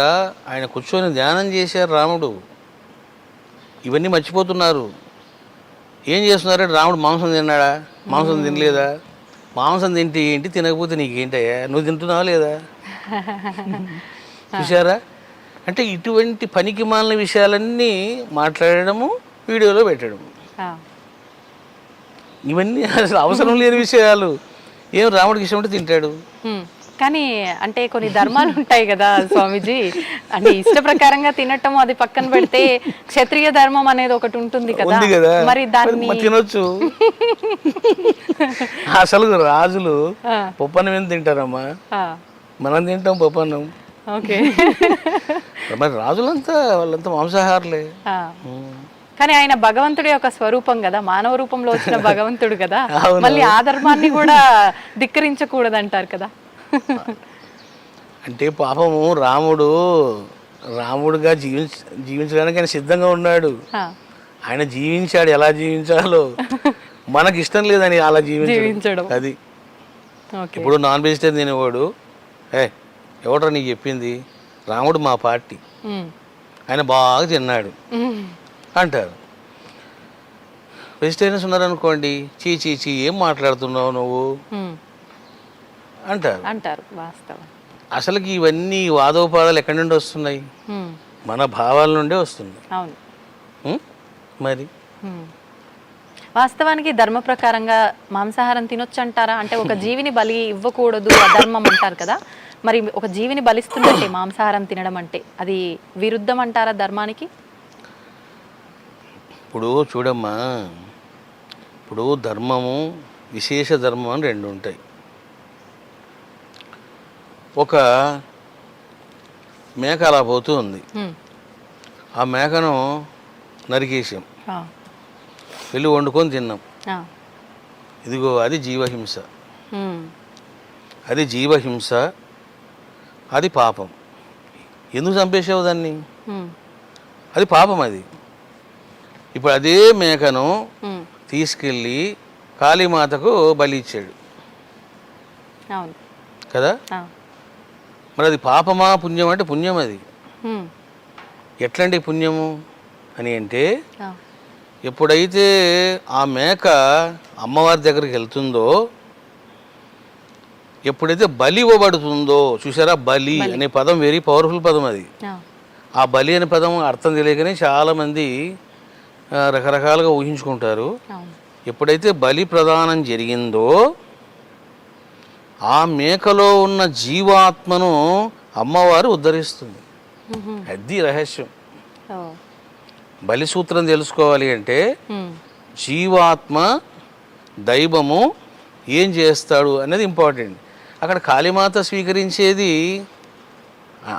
ఆయన కూర్చొని ధ్యానం చేశారు రాముడు. ఇవన్నీ మర్చిపోతున్నారు. ఏం చేస్తున్నారంటే రాముడు మాంసం తిన్నాడా? మాంసం తినలేదా? మాంసం తింటే ఏంటి, తినకపోతే నీకేంటయ్యా, నువ్వు తింటున్నావా లేదా? చూసారా? అంటే ఇటువంటి పనికి మాలిన విషయాలన్నీ మాట్లాడము, వీడియోలో పెట్టడము, ఇవన్నీ అసలు అవసరం లేని విషయాలు. ఏం రాముడికి ఇష్టం ఉంటే తింటాడు. కానీ అంటే కొన్ని ధర్మాలు ఉంటాయి కదా స్వామీజీ, అంటే ఇష్ట ప్రకారంగా తినటం అది పక్కన పెడితే క్షత్రియ ధర్మం అనేది ఒకటి ఉంటుంది కదా, మరి దాన్ని తినొచ్చు. అసలు రాజులు పప్పన్నం ఏం తింటారమ్మా, మనం తింటాం పప్పన్నం. మరి రాజులంతా వాళ్ళంతా మాంసాహారులే. కానీ ఆయన భగవంతుడి యొక్క స్వరూపం కదా, మానవ రూపంలో వచ్చిన భగవంతుడు కదా, మళ్ళీ ఆ ధర్మాన్ని కూడా ధిక్కరించకూడదు అంటారు కదా. అంటే పాపము రాముడుగా జీవించడానికి ఆయన సిద్ధంగా ఉన్నాడు. ఆయన జీవించాడు, ఎలా జీవించాలో మనకి ఇష్టం లేదని అలా జీవించడం. అది ఇప్పుడు నాన్ వెజిటేరియన్ తినేవాడు, ఎవడరా నీకు చెప్పింది, రాముడు మా పార్టీ, ఆయన బాగా తిన్నాడు అంటారు. వెజిటేరియన్స్ ఉన్నారనుకోండి, చీ చీ చీ ఏం మాట్లాడుతున్నావు నువ్వు అంటారు. వాస్తవం. అసలుకి ఇవన్నీ వాదోపాదాలు ఎక్కడి నుండి వస్తున్నాయి? మన భావాల నుండే వస్తుంది. మరి వాస్తవానికి ధర్మ ప్రకారంగా మాంసాహారం తినొచ్చు అంటారా? అంటే ఒక జీవిని బలి ఇవ్వకూడదు, అధర్మం అంటారు కదా, మరి ఒక జీవిని బలిస్తున్నట్టే మాంసాహారం తినడం అంటే అది విరుద్ధం అంటారా ధర్మానికి? ఇప్పుడు చూడమ్మా, ఇప్పుడు ధర్మము విశేష ధర్మం అని రెండు ఉంటాయి. ఒక మేక అలా పోతూ ఉంది, ఆ మేకను నరికేసాం, వెళ్ళి వండుకొని తిన్నాం. ఇదిగో అది జీవహింస, అది జీవహింస, అది పాపం. ఎందుకు చంపేసావు దాన్ని? అది పాపం. అది ఇప్పుడు అదే మేకను తీసుకెళ్ళి కాళీమాతకు బలి ఇచ్చాడు కదా, మరి అది పాపమా పుణ్యం అంటే పుణ్యం. అది ఎట్లాంటి పుణ్యము అని అంటే ఎప్పుడైతే ఆ మేక అమ్మవారి దగ్గరికి వెళ్తుందో, ఎప్పుడైతే బలి ఇవ్వబడుతుందో, చూసారా, బలి అనే పదం వెరీ పవర్ఫుల్ పదం అది. ఆ బలి అనే పదం అర్థం తెలియకనే చాలామంది రకరకాలుగా ఊహించుకుంటారు. ఎప్పుడైతే బలి ప్రదానం జరిగిందో ఆ మేకలో ఉన్న జీవాత్మను అమ్మవారు ఉద్ధరిస్తుంది. అది రహస్యం. బలి సూత్రం తెలుసుకోవాలి అంటే జీవాత్మ దైవము ఏం చేస్తాడు అనేది ఇంపార్టెంట్. అక్కడ కాళీమాత స్వీకరించేది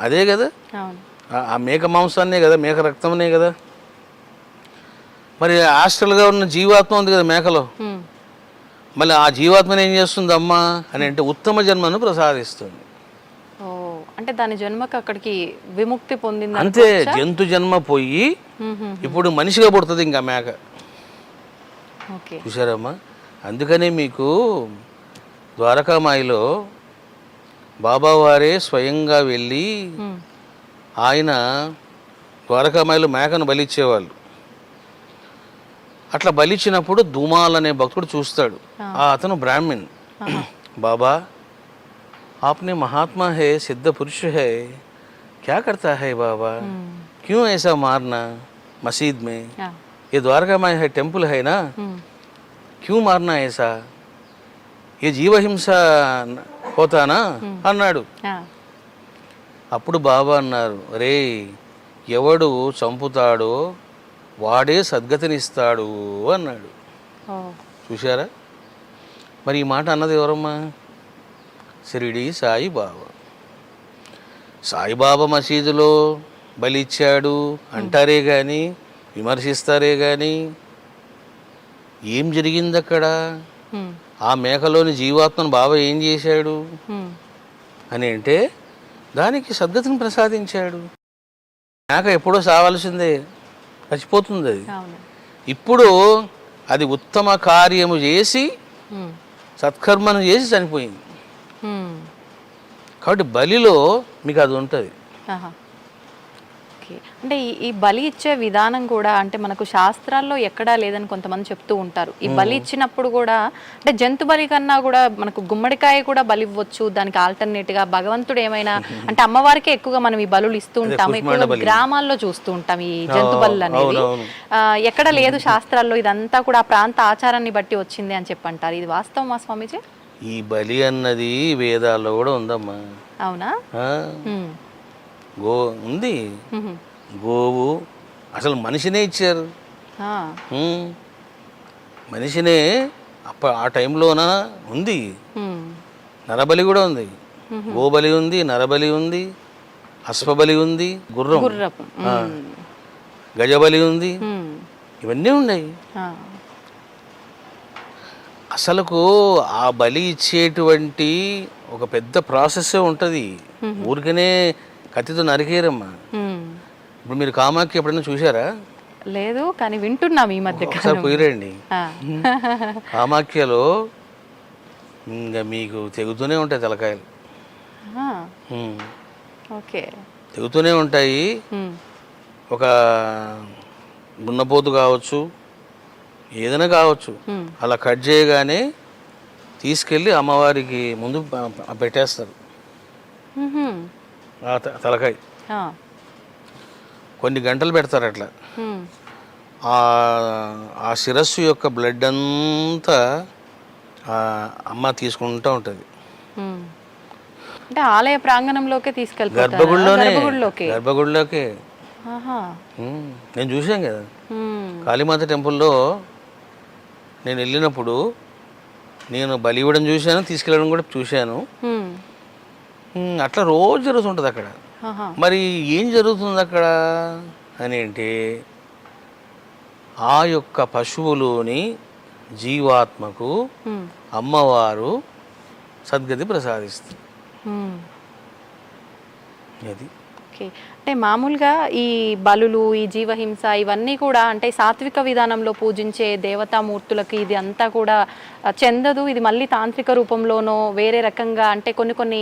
అదే కదా, ఆ మేక మాంసాన్నే కదా, మేక రక్తంనే కదా. మరి హాస్టల్గా ఉన్న జీవాత్మ ఉంది కదా మేకలో, మళ్ళీ ఆ జీవాత్మను ఏం చేస్తుంది అమ్మ అని అంటే ఉత్తమ జన్మను ప్రసాదిస్తుంది. అంటే దాని జన్మకు అక్కడికి విముక్తి పొందింది అంతే. జంతు జన్మ పోయి ఇప్పుడు మనిషిగా పుడుతుంది ఇంకా మేక. చూసారమ్మా, అందుకనే మీకు ద్వారకామాయిలో బాబావారే స్వయంగా వెళ్ళి ఆయన ద్వారకామాయిలో మేకను బలిచ్చేవాళ్ళు. అట్లా బలిచ్చినప్పుడు దుమాల్ అనే భక్తుడు చూస్తాడు. అతను బ్రాహ్మణ్. బాబా, आपने महात्मा है, सिद्ध पुरुष है, क्या करता है बाबा, क्यों ऐसा मारना मस्जिद में, ये द्वारका में है, टेम्पल है ना, क्यों मारना ऐसा, ये జీవహింస పోతానా అన్నాడు. అప్పుడు బాబా అన్నారు, రే, ఎవడు చంపుతాడో వాడే సద్గతినిస్తాడు అన్నాడు. చూశారా, మరి ఈ మాట అన్నది ఎవరమ్మా? షిరిడి సాయిబాబా. సాయిబాబా మసీదులో బలి ఇచ్చాడు అంటారే కానీ, విమర్శిస్తారే కానీ ఏం జరిగింది అక్కడ? ఆ మేకలోని జీవాత్మను బాబా ఏం చేశాడు అని అంటే దానికి సద్గతిని ప్రసాదించాడు. మేక ఎప్పుడో సావాల్సిందే, చచ్చిపోతుంది అది. ఇప్పుడు అది ఉత్తమ కార్యము చేసి సత్కర్మను చేసి చనిపోయింది. కాబట్టి బలిలో మీకు అది ఉంటుంది. అంటే ఈ బలి ఇచ్చే విధానం కూడా అంటే మనకు శాస్త్రాల్లో ఎక్కడా లేదని కొంతమంది చెప్తూ ఉంటారు. ఈ బలి ఇచ్చినప్పుడు కూడా అంటే జంతు బలి కన్నా కూడా మనకు గుమ్మడికాయ కూడా బలి ఇవ్వచ్చు. దానికి ఆల్టర్నేట్ గా భగవంతుడు ఏమైనా అంటే అమ్మవారికి ఎక్కువగా మనం ఈ బలులు ఇస్తూ ఉంటాము. ఎక్కువగా గ్రామాల్లో చూస్తూ ఉంటాం ఈ జంతు బలులు అనేవి. ఎక్కడ లేదు శాస్త్రాల్లో. ఇదంతా కూడా ఆ ప్రాంత ఆచారాన్ని బట్టి వచ్చింది అని చెప్పంటారు. ఇది వాస్తవమా స్వామీజీ? ఈ బలి అన్నది వేదాల్లో కూడా ఉందమ్మా. అవునా? గో ఉంది. గోవు అసలు మనిషినే ఇచ్చారు. మనిషినే ఆ టైంలోన ఉంది. నరబలి కూడా ఉంది. గోబలి ఉంది, నరబలి ఉంది, అశ్వబలి ఉంది, గుర్రం, గజబలి ఉంది, ఇవన్నీ ఉన్నాయి. అసలుకు ఆ బలి ఇచ్చేటువంటి ఒక పెద్ద ప్రాసెస్ ఉంటుంది. ఊరికనే కత్తితో నరికేరమ్మా. ఇప్పుడు మీరు కామాఖ్య ఎప్పుడైనా చూసారా? లేదు, కానీ వింటున్నాం ఈ మధ్య. ఒకసారి పోయిరండి. కామాఖ్యలో ఇంకా మీకు తెగుతూనే ఉంటాయి తలకాయలు. తెగుతూనే ఉంటాయి. ఒక గున్నపోతు కావచ్చు, ఏదైనా కావచ్చు, అలా కట్ చేయగానే తీసుకెళ్ళి అమ్మవారికి ముందు పెట్టేస్తారు తలకాయ. కొన్ని గంటలు పెడతారు అట్లా. ఆ శిరస్సు యొక్క బ్లడ్ అంతా అమ్మ తీసుకుంటూ ఉంటుంది. అంటే ఆలయ ప్రాంగణంలోకి తీసుకెళ్తారు. గర్భగుడిలోకే నేను చూసాను కదా కాళీమాత టెంపుల్లో. నేను వెళ్ళినప్పుడు నేను బలి ఇవ్వడం చూశాను, తీసుకెళ్ళడం కూడా చూశాను. అట్లా రోజు జరుగుతుంటుంది అక్కడ. మరి ఏం జరుగుతుంది అక్కడ అని అంటే ఆ యొక్క పశువులోని జీవాత్మకు అమ్మవారు సద్గతి ప్రసాదిస్తుంది. అది ఓకే. అంటే మామూలుగా ఈ బలులు, ఈ జీవహింస ఇవన్నీ కూడా అంటే సాత్విక విధానంలో పూజించే దేవతామూర్తులకి ఇది అంతా కూడా చెందదు. ఇది మళ్ళీ తాంత్రిక రూపంలోనో వేరే రకంగా అంటే కొన్ని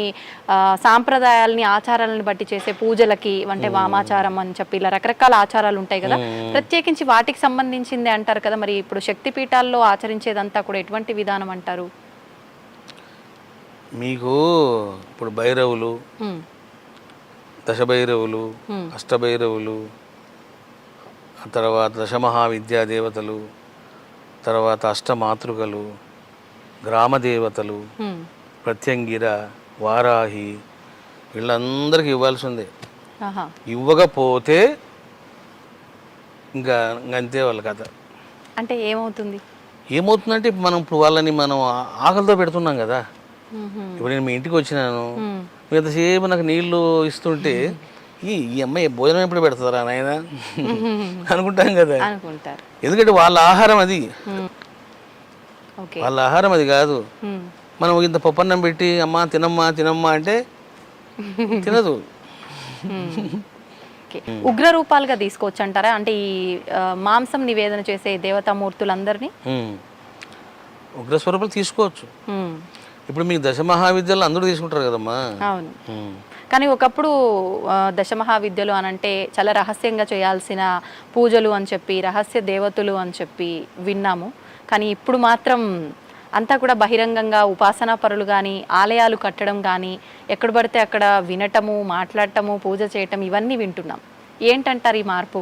సాంప్రదాయాలని ఆచారాలను బట్టి చేసే పూజలకి అంటే వామాచారం అని చెప్పి ఇలా రకరకాల ఆచారాలు ఉంటాయి కదా, ప్రత్యేకించి వాటికి సంబంధించిందే అంటారు కదా. మరి ఇప్పుడు శక్తిపీఠాల్లో ఆచరించేదంతా కూడా ఎటువంటి విధానం అంటారు? మీకు ఇప్పుడు భైరవులు, దశభైరవులు, అష్టభైరవులు, తర్వాత దశమహావిద్యా దేవతలు, తర్వాత అష్టమాతృకలు, గ్రామదేవతలు, ప్రత్యంగిర, వారాహి, వీళ్ళందరికీ ఇవ్వాల్సిందే. ఇవ్వకపోతే ఇంకా అంతే వాళ్ళ కథ. అంటే ఏమవుతుంది? ఏమవుతుందంటే మనం ఇప్పుడు వాళ్ళని మనం ఆకలితో పెడుతున్నాం కదా. ఇప్పుడు నేను మీ ఇంటికి వచ్చినాను, ఎంతసేపు నాకు నీళ్లు ఇస్తుంటే ఈ అమ్మాయి భోజనం ఎప్పుడు పెడతారా నాయన అనుకుంటాం కదా. ఎందుకంటే వాళ్ళ ఆహారం అది, వాళ్ళ ఆహారం అది కాదు. మనం ఇంత పప్పన్నం పెట్టి అమ్మా తినమ్మా తినమ్మా అంటే తినదు. ఉగ్ర రూపాలుగా తీసుకోవచ్చు అంటారా? అంటే ఈ మాంసం నివేదన చేసే దేవతామూర్తులందరినీ ఉగ్ర స్వరూపాలు తీసుకోవచ్చు. ఇప్పుడు మీకు దశమహావిద్యలు అందరూ తీసుకుంటారు కదమ్మా. అవును, కానీ ఒకప్పుడు దశమహావిద్యలు అని అంటే చాలా రహస్యంగా చేయాల్సిన పూజలు అని చెప్పి రహస్య దేవతలు అని చెప్పి విన్నాము. కానీ ఇప్పుడు మాత్రం అంతా కూడా బహిరంగంగా ఉపాసనా పరులు కానీ ఆలయాలు కట్టడం కానీ ఎక్కడ పడితే అక్కడ వినటము, మాట్లాడటము, పూజ చేయటం ఇవన్నీ వింటున్నాం. ఏంటంటారు ఈ మార్పు?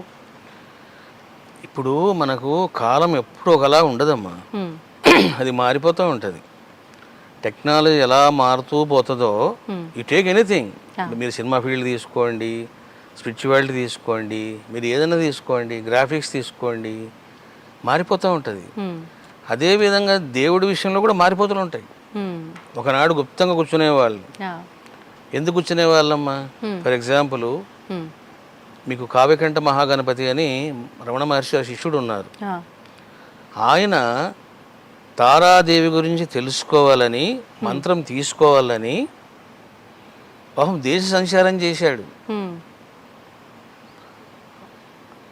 ఇప్పుడు మనకు కాలం ఎప్పుడు ఒకలా ఉండదమ్మా, అది మారిపోతూ ఉంటుంది. టెక్నాలజీ ఎలా మారుతూ పోతుందో, యూ టేక్ ఎనీథింగ్, మీరు సినిమా ఫీల్డ్ తీసుకోండి, స్పిరిచువాలిటీ తీసుకోండి, మీరు ఏదైనా తీసుకోండి, గ్రాఫిక్స్ తీసుకోండి, మారిపోతూ ఉంటుంది. అదేవిధంగా దేవుడి విషయంలో కూడా మారిపోతూ ఉంటాయి. ఒకనాడు గుప్తంగా కూర్చునేవాళ్ళు. ఎందుకు కూర్చునే వాళ్ళమ్మా? ఫర్ ఎగ్జాంపుల్ మీకు కావ్యకంఠ మహాగణపతి అని రమణ మహర్షి శిష్యుడు ఉన్నారు. ఆయన తారాదేవి గురించి తెలుసుకోవాలని, మంత్రం తీసుకోవాలని పాపం దేశ సంచారం చేశాడు.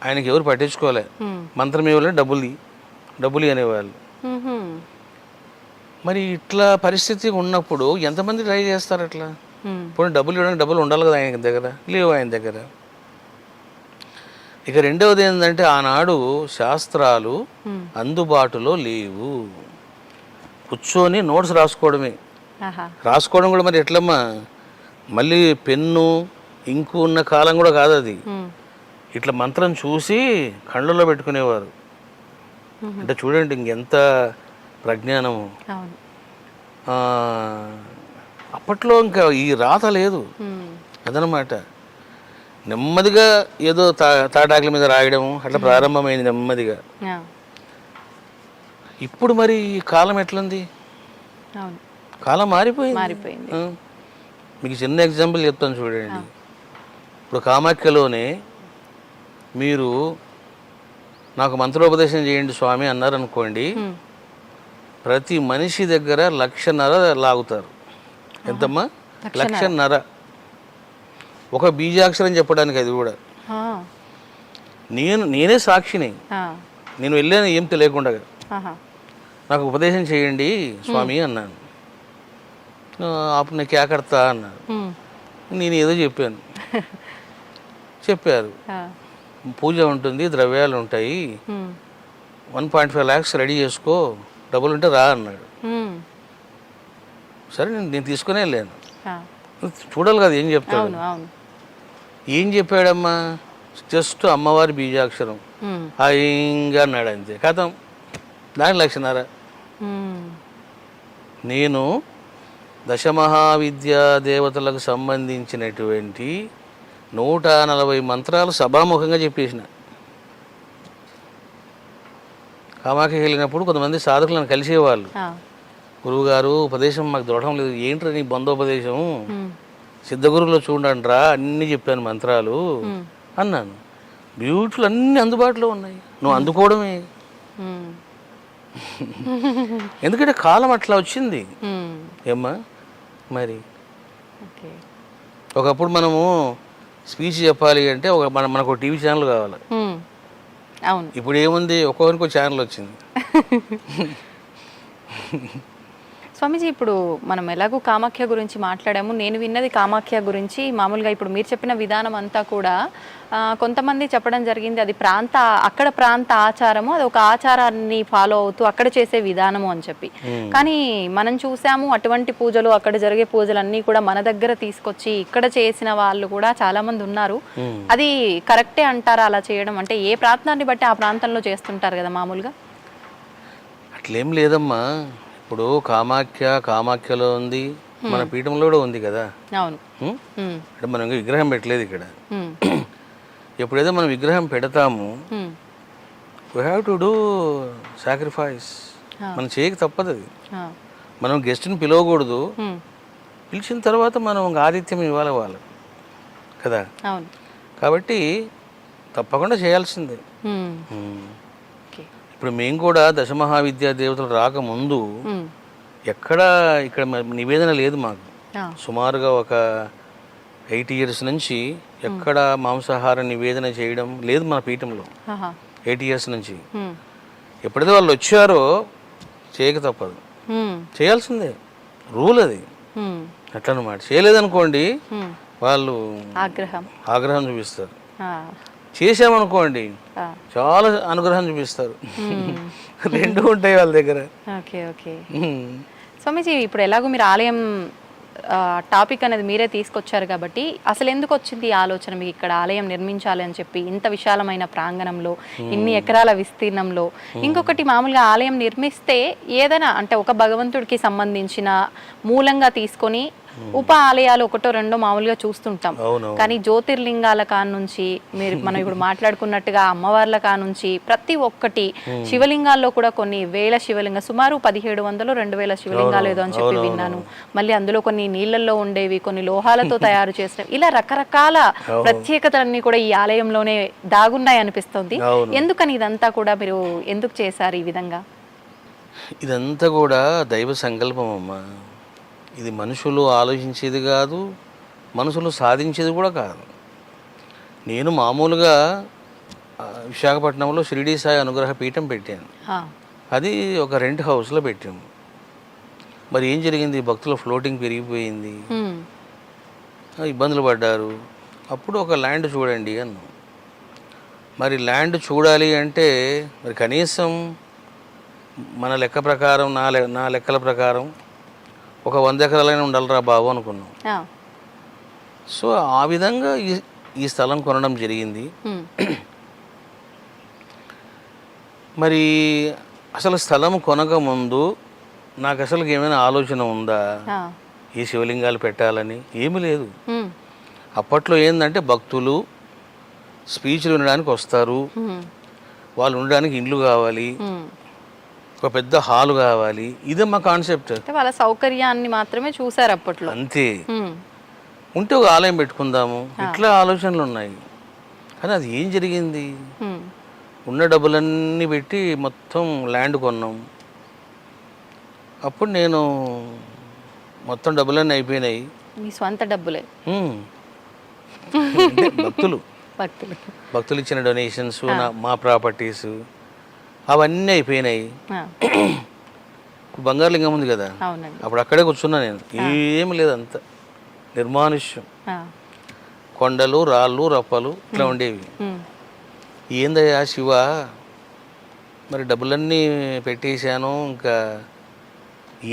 ఆయనకి ఎవరు పట్టించుకోలే. మంత్రం ఇవ్వాలని డబ్బులు అనేవాళ్ళు. మరి ఇట్లా పరిస్థితి ఉన్నప్పుడు ఎంతమంది ట్రై చేస్తారు అట్లా? ఇప్పుడు డబ్బులు ఇవ్వడానికి డబ్బులు ఉండాలి కదా ఆయన దగ్గర, లేవు ఆయన దగ్గర. ఇక రెండవది ఏంటంటే ఆనాడు శాస్త్రాలు అందుబాటులో లేవు. కూర్చొని నోట్స్ రాసుకోవడమే. రాసుకోవడం కూడా మరి ఎట్లమ్మా, మళ్ళీ పెన్ను ఇంకు ఉన్న కాలం కూడా కాదు అది. ఇట్లా మంత్రం చూసి కళ్ళల్లో పెట్టుకునేవారు. అంటే చూడండి ఇంకెంత ప్రజ్ఞానము. అప్పట్లో ఇంకా ఈ రాత లేదు అదనమాట. నెమ్మదిగా ఏదో తాటాకుల మీద రాయడం అట్లా ప్రారంభమైంది నెమ్మదిగా. ఇప్పుడు మరి కాలం ఎట్లుంది? కాలం మారిపోయింది. మీకు చిన్న ఎగ్జాంపుల్ చెప్తాను చూడండి. ఇప్పుడు కామాఖ్యలోనే మీరు నాకు మంత్రోపదేశం చేయండి స్వామి అన్నారు అనుకోండి, ప్రతి మనిషి దగ్గర 1,50,000 లాగుతారు. ఎంతమ్మా? 1,50,000. ఒక బీజాక్షరం చెప్పడానికి. అది కూడా నేనే సాక్షిని. నేను వెళ్ళాను ఏం తెలియకుండా. నాకు ఉపదేశం చేయండి స్వామి అన్నాను. ఆపు క్యా కర్తా అన్నారు. నేను ఏదో చెప్పారు. పూజ ఉంటుంది, ద్రవ్యాలు ఉంటాయి, 1.5 lakhs రెడీ చేసుకో, డబ్బులు ఉంటే రా అన్నాడు. సరే నేను తీసుకునే వెళ్ళాను. చూడాలి కదా ఏం చెప్తాడు. ఏం చెప్పాడమ్మా? జస్ట్ అమ్మవారి బీజాక్షరం ఇంకా అన్నాడు అంతే. కథం దాని 1,50,000. నేను దశమహావిద్యా దేవతలకు సంబంధించినటువంటి 140 మంత్రాలు సభాముఖంగా చెప్పేసిన. కామాఖ్యకి వెళ్ళినప్పుడు కొంతమంది సాధకులు నన్ను కలిసేవాళ్ళు. గురువుగారు ఉపదేశం మాకు దొరకడం లేదు, ఏంట్రా నీ బంధోపదేశం, సిద్ధగురువులో చూడండిరా అన్నీ చెప్పాను మంత్రాలు అన్నాను. బ్యూటిఫుల్ అన్నీ అందుబాటులో ఉన్నాయి, నువ్వు అందుకోవడమే. ఎందుకంటే కాలం అట్లా వచ్చింది ఏమ్మా. మరి ఒకప్పుడు మనము స్పీచ్ చెప్పాలి అంటే మనకు టీవీ ఛానల్ కావాలి. అవును. ఇప్పుడు ఏముంది, ఒక్కొక్కరికి ఛానల్ వచ్చింది. స్వామీజీ, ఇప్పుడు మనం ఎలాగో కామాఖ్య గురించి మాట్లాడాము. నేను విన్నది కామాఖ్య గురించి మామూలుగా ఇప్పుడు మీరు చెప్పిన విధానం అంతా కూడా కొంతమంది చెప్పడం జరిగింది అది అక్కడ ప్రాంత ఆచారము, అది ఒక ఆచారాన్ని ఫాలో అవుతూ అక్కడ చేసే విధానము అని చెప్పి. కానీ మనం చూసాము అటువంటి పూజలు, అక్కడ జరిగే పూజలన్నీ కూడా మన దగ్గర తీసుకొచ్చి ఇక్కడ చేసిన వాళ్ళు కూడా చాలా మంది ఉన్నారు. అది కరెక్టే అంటారా అలా చేయడం? అంటే ఏ ప్రాంతాన్ని బట్టి ఆ ప్రాంతంలో చేస్తుంటారు కదా మామూలుగా. అట్లేం లేదమ్మా. ఇప్పుడు కామాఖ్యలో ఉంది, మన పీఠంలో కూడా ఉంది కదా. అవును. అంటే మనం విగ్రహం పెట్టలేదు ఇక్కడ. ఎప్పుడైతే మనం విగ్రహం పెడతాము, we have to do sacrifice. మనం చేయక తప్పదు అది. మనం గెస్ట్ని పిలవకూడదు, పిలిచిన తర్వాత మనం ఆతిథ్యం ఇవ్వాలి వాళ్ళు కదా. కాబట్టి తప్పకుండా చేయాల్సిందే. ఇప్పుడు మేము కూడా దశమహావిద్యా దేవతలు రాకముందు ఇక్కడ నివేదన లేదు మాకు. సుమారుగా ఒక 8 years నుంచి ఎక్కడ మాంసాహార నివేదన చేయడం లేదు మన పీఠంలో. 8 years నుంచి. ఎప్పుడైతే వాళ్ళు వచ్చారో చేయక తప్పదు, చేయాల్సిందే, రూల్ అది. అట్లా అన్నమాట. చేయలేదనుకోండి వాళ్ళు ఆగ్రహం చూపిస్తారు. చేసామనుకోండి చాలా అనుగ్రహం చూపిస్తారు. రెండు ఉంటాయి వాళ్ళ దగ్గర. స్వామీజీ, ఇప్పుడు ఎలాగో మీరు ఆలయం టాపిక్ అనేది మీరే తీసుకొచ్చారు కాబట్టి అసలు ఎందుకు వచ్చింది ఈ ఆలోచన మీకు ఇక్కడ ఆలయం నిర్మించాలి అని చెప్పి, ఇంత విశాలమైన ప్రాంగణంలో, ఇన్ని ఎకరాల విస్తీర్ణంలో? ఇంకొకటి, మామూలుగా ఆలయం నిర్మిస్తే ఏదైనా అంటే ఒక భగవంతుడికి సంబంధించిన మూలంగా తీసుకొని ఉప ఆలయాలు ఒకటో రెండో మామూలుగా చూస్తుంటాం. కానీ జ్యోతిర్లింగాల కానుంచి మనం ఇప్పుడు మాట్లాడుకున్నట్టుగా అమ్మవార్ల కానుంచి ప్రతి ఒక్కటి, శివలింగాల్లో కూడా కొన్ని వేల సుమారు 1700-2000 శివలింగాలు ఏదో అని చెప్పి విన్నాను. మళ్ళీ అందులో కొన్ని నీళ్లలో ఉండేవి, కొన్ని లోహాలతో తయారు చేసినవి, ఇలా రకరకాల ప్రత్యేకతలన్నీ కూడా ఈ ఆలయంలోనే దాగున్నాయి అనిపిస్తుంది. ఎందుకని ఇదంతా కూడా మీరు ఎందుకు చేశారు ఈ విధంగా? ఇదంతా కూడా దైవ సంకల్పం అమ్మా. ఇది మనుషులు ఆలోచించేది కాదు, మనుషులు సాధించేది కూడా కాదు. నేను మామూలుగా విశాఖపట్నంలో షిరిడీ సాయి అనుగ్రహ పీఠం పెట్టాను. అది ఒక రెంట్ హౌస్లో పెట్టాము. మరి ఏం జరిగింది, భక్తుల ఫ్లోటింగ్ పెరిగిపోయింది, ఇబ్బందులు పడ్డారు. అప్పుడు ఒక ల్యాండ్ చూడండి అన్నాం. మరి ల్యాండ్ చూడాలి అంటే మరి కనీసం మన లెక్క ప్రకారం, నా లెక్కల ప్రకారం ఒక 100 ఎకరాలైనా ఉండాలిరా బాబు అనుకున్నాం. సో ఆ విధంగా ఈ స్థలం కొనడం జరిగింది. మరి అసలు స్థలం కొనక ముందు నాకు అసలు ఏమైనా ఆలోచన ఉందా ఈ శివలింగాలు పెట్టాలని? ఏమీ లేదు. అప్పట్లో ఏంటంటే భక్తులు స్పీచ్లు వినడానికి వస్తారు, వాళ్ళు ఉండడానికి ఇండ్లు కావాలి, ఒక పెద్ద హాల్ కావాలి, ఇదే మా కాన్సెప్ట్. వాళ్ళ సౌకర్యాన్ని మాత్రమే చూసారు అప్పట్లో, అంతే. ఉంటే ఒక ఆలయం పెట్టుకుందాము, ఇట్లా ఆలోచనలు ఉన్నాయి. కానీ అది ఏం జరిగింది, ఉన్న డబ్బులన్నీ పెట్టి మొత్తం ల్యాండ్ కొన్నాం. అప్పుడు నేను మొత్తం డబ్బులన్నీ అయిపోయినాయి. మీ స్వంత డబ్బులే? భక్తులు ఇచ్చిన డొనేషన్స్, మా ప్రాపర్టీస్ అవన్నీ అయిపోయినాయి. బంగారు లింగం ఉంది కదా, అప్పుడు అక్కడే కూర్చున్నా నేను. ఏమి లేదు, అంత నిర్మానుష్యం, కొండలు, రాళ్ళు, రప్పలు ఇట్లా ఉండేవి. ఏందయ్యా శివ, మరి డబ్బులన్నీ పెట్టేశాను, ఇంకా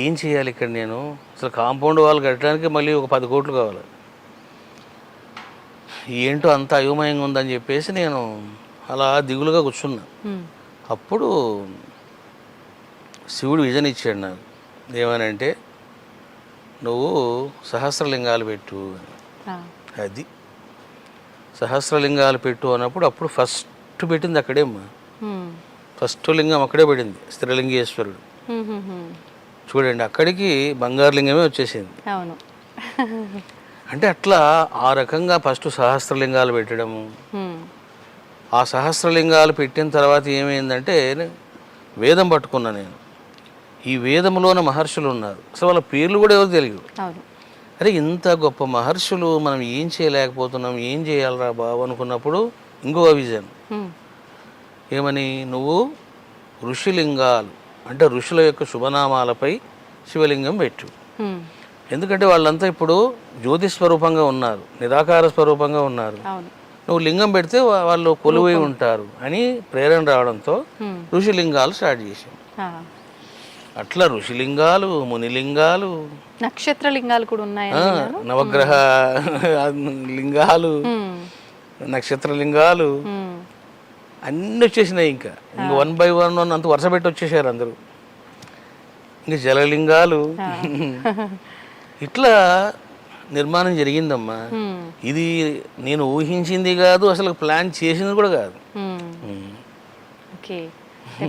ఏం చేయాలి ఇక్కడ నేను? అసలు కాంపౌండ్ వాళ్ళు కట్టడానికి మళ్ళీ ఒక 10 కోట్లు కావాలి. ఏంటో అంత అయోమయంగా ఉందని చెప్పేసి నేను అలా దిగులుగా కూర్చున్నా. అప్పుడు శివుడు విజన్ ఇచ్చాడు నాకు. ఏమనంటే, నువ్వు సహస్రలింగాలు పెట్టు. అది సహస్రలింగాలు పెట్టు అన్నప్పుడు అప్పుడు ఫస్ట్ పెట్టింది అక్కడే అమ్మా. ఫస్ట్ లింగం అక్కడే పడింది, స్థిరలింగేశ్వరుడు. చూడండి, అక్కడికి బంగారు లింగమే వచ్చేసింది. అంటే అట్లా ఆ రకంగా ఫస్ట్ సహస్రలింగాలు పెట్టడము. ఆ సహస్రలింగాలు పెట్టిన తర్వాత ఏమైందంటే, వేదం పట్టుకున్నా నేను. ఈ వేదంలోన మహర్షులు ఉన్నారు, అసలు వాళ్ళ పేర్లు కూడా ఎవరు తెలియదు. అరే ఇంత గొప్ప మహర్షులు మనం ఏం చేయలేకపోతున్నాం, ఏం చేయాలరా బాబు అనుకున్నప్పుడు ఇంకొక విజన్ ఏమని, నువ్వు ఋషిలింగాలు అంటే ఋషుల యొక్క శుభనామాలపై శివలింగం పెట్టు. ఎందుకంటే వాళ్ళంతా ఇప్పుడు జ్యోతి స్వరూపంగా ఉన్నారు, నిరాకార స్వరూపంగా ఉన్నారు. నువ్వు లింగం పెడితే వాళ్ళు కొలువై ఉంటారు అని ప్రేరణ రావడంతో ఋషిలింగాలు స్టార్ట్ చేశాం. అట్లా ఋషిలింగాలు, మునిలింగాలు, నక్షత్ర లింగాలు కూడా ఉన్నాయి, నవగ్రహ లింగాలు, నక్షత్ర లింగాలు అన్నీ వచ్చేసినాయి. ఇంకా 1 by 1 అంత వరుస పెట్టి వచ్చేసారు అందరూ. ఇంకా జలలింగాలు ఇట్లా నిర్మాణం జరిగిందమ్మా. ఇది నేను ఊహించింది కాదు, అసలు ప్లాన్ చేసింది కూడా కాదు. ఓకే,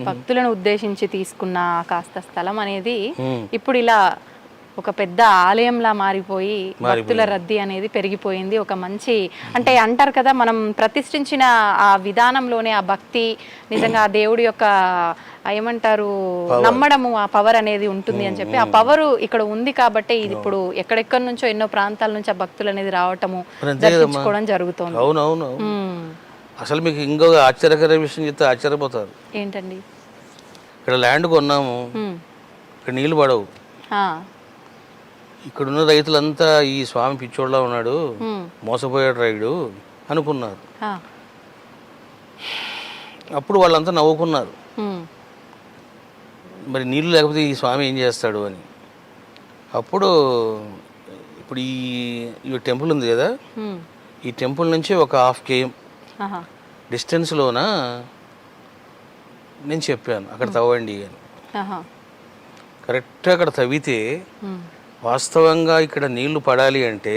భక్తులను ఉద్దేశించి తీసుకున్న కాస్త స్థలం అనేది ఇప్పుడు ఇలా ఒక పెద్ద ఆలయంలా మారిపోయి భక్తుల రద్దీ అనేది పెరిగిపోయింది. ఒక మంచి అంటే అంటారు కదా, మనం ప్రతిష్ఠించిన ఆ విధానంలోనే ఆ భక్తి, నిజంగా ఆ దేవుడి యొక్క ఏమంటారు నమ్మడము, ఆ పవర్ అనేది ఉంటుంది అని చెప్పి, ఆ పవర్ ఇక్కడ ఉంది కాబట్టి ఇది ఇప్పుడు ఎక్కడెక్కడి నుంచో ఎన్నో ప్రాంతాల నుంచి ఆ భక్తులు అనేది రావటము, దర్శించుకోవడం జరుగుతుంది. అవునవును. అసలు మీకు ఇంకొక ఆశ్చర్యకర విషయం చెప్తే ఆశ్చర్యపోతారు. ఏంటండి? ఇక్కడ ల్యాండ్ కొన్నాము, ఇక్కడ నీళ్లు పడవు. ఇక్కడున్న రైతులంతా ఈ స్వామి పిచ్చోళ్ళ ఉన్నాడు, మోసపోయాడు రైడు అనుకున్నారు. అప్పుడు వాళ్ళంతా నవ్వుకున్నారు, మరి నీళ్ళు లేకపోతే ఈ స్వామి ఏం చేస్తాడు అని. అప్పుడు ఇప్పుడు ఈ టెంపుల్ ఉంది కదా, ఈ టెంపుల్ నుంచి ఒక 1/2 km డిస్టెన్స్లోన నేను చెప్పాను అక్కడ తవ్వండి అని. కరెక్ట్గా అక్కడ తవ్వితే వాస్తవంగా ఇక్కడ నీళ్లు పడాలి అంటే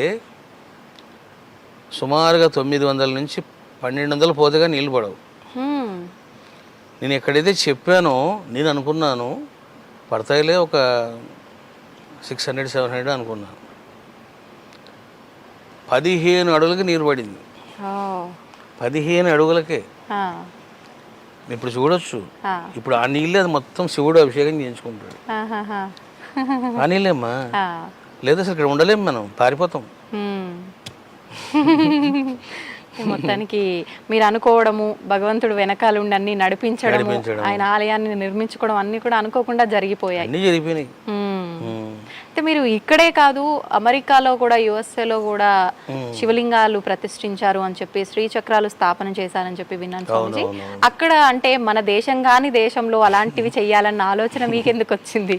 సుమారుగా 900 నుంచి 1200 పోతేగా నీళ్లు పడవు. నేను ఎక్కడైతే చెప్పానో నేను అనుకున్నాను పడతాయిలే ఒక 600-700 అనుకున్నాను. 15 అడుగులకి నీరు పడింది. 15 అడుగులకే. ఇప్పుడు చూడొచ్చు, ఇప్పుడు ఆ నీళ్ళే అది మొత్తం శివుడు అభిషేకం చేయించుకుంటాడు. ఆ నీళ్ళేమ్మా, లేదా అసలు ఇక్కడ ఉండలేము, మనం పారిపోతాం. మొత్తానికి మీరు అనుకోవడము, భగవంతుడు వెనకాల ఉండి అన్ని నడిపించడము, ఆయన ఆలయాన్ని నిర్మించుకోవడం అన్ని కూడా అనుకోకుండా జరిగిపోయాయి. అన్ని జరిగిపోయినాయి. అయితే మీరు ఇక్కడే కాదు, అమెరికాలో కూడా, యుఎస్ఏలో కూడా శివలింగాలు ప్రతిష్ఠించారు అని చెప్పి, శ్రీచక్రాలు స్థాపన చేశారని చెప్పి విన్నాను స్వామిజీ. అక్కడ అంటే మన దేశం కాని దేశంలో అలాంటివి చెయ్యాలన్న ఆలోచన మీకెందుకు వచ్చింది?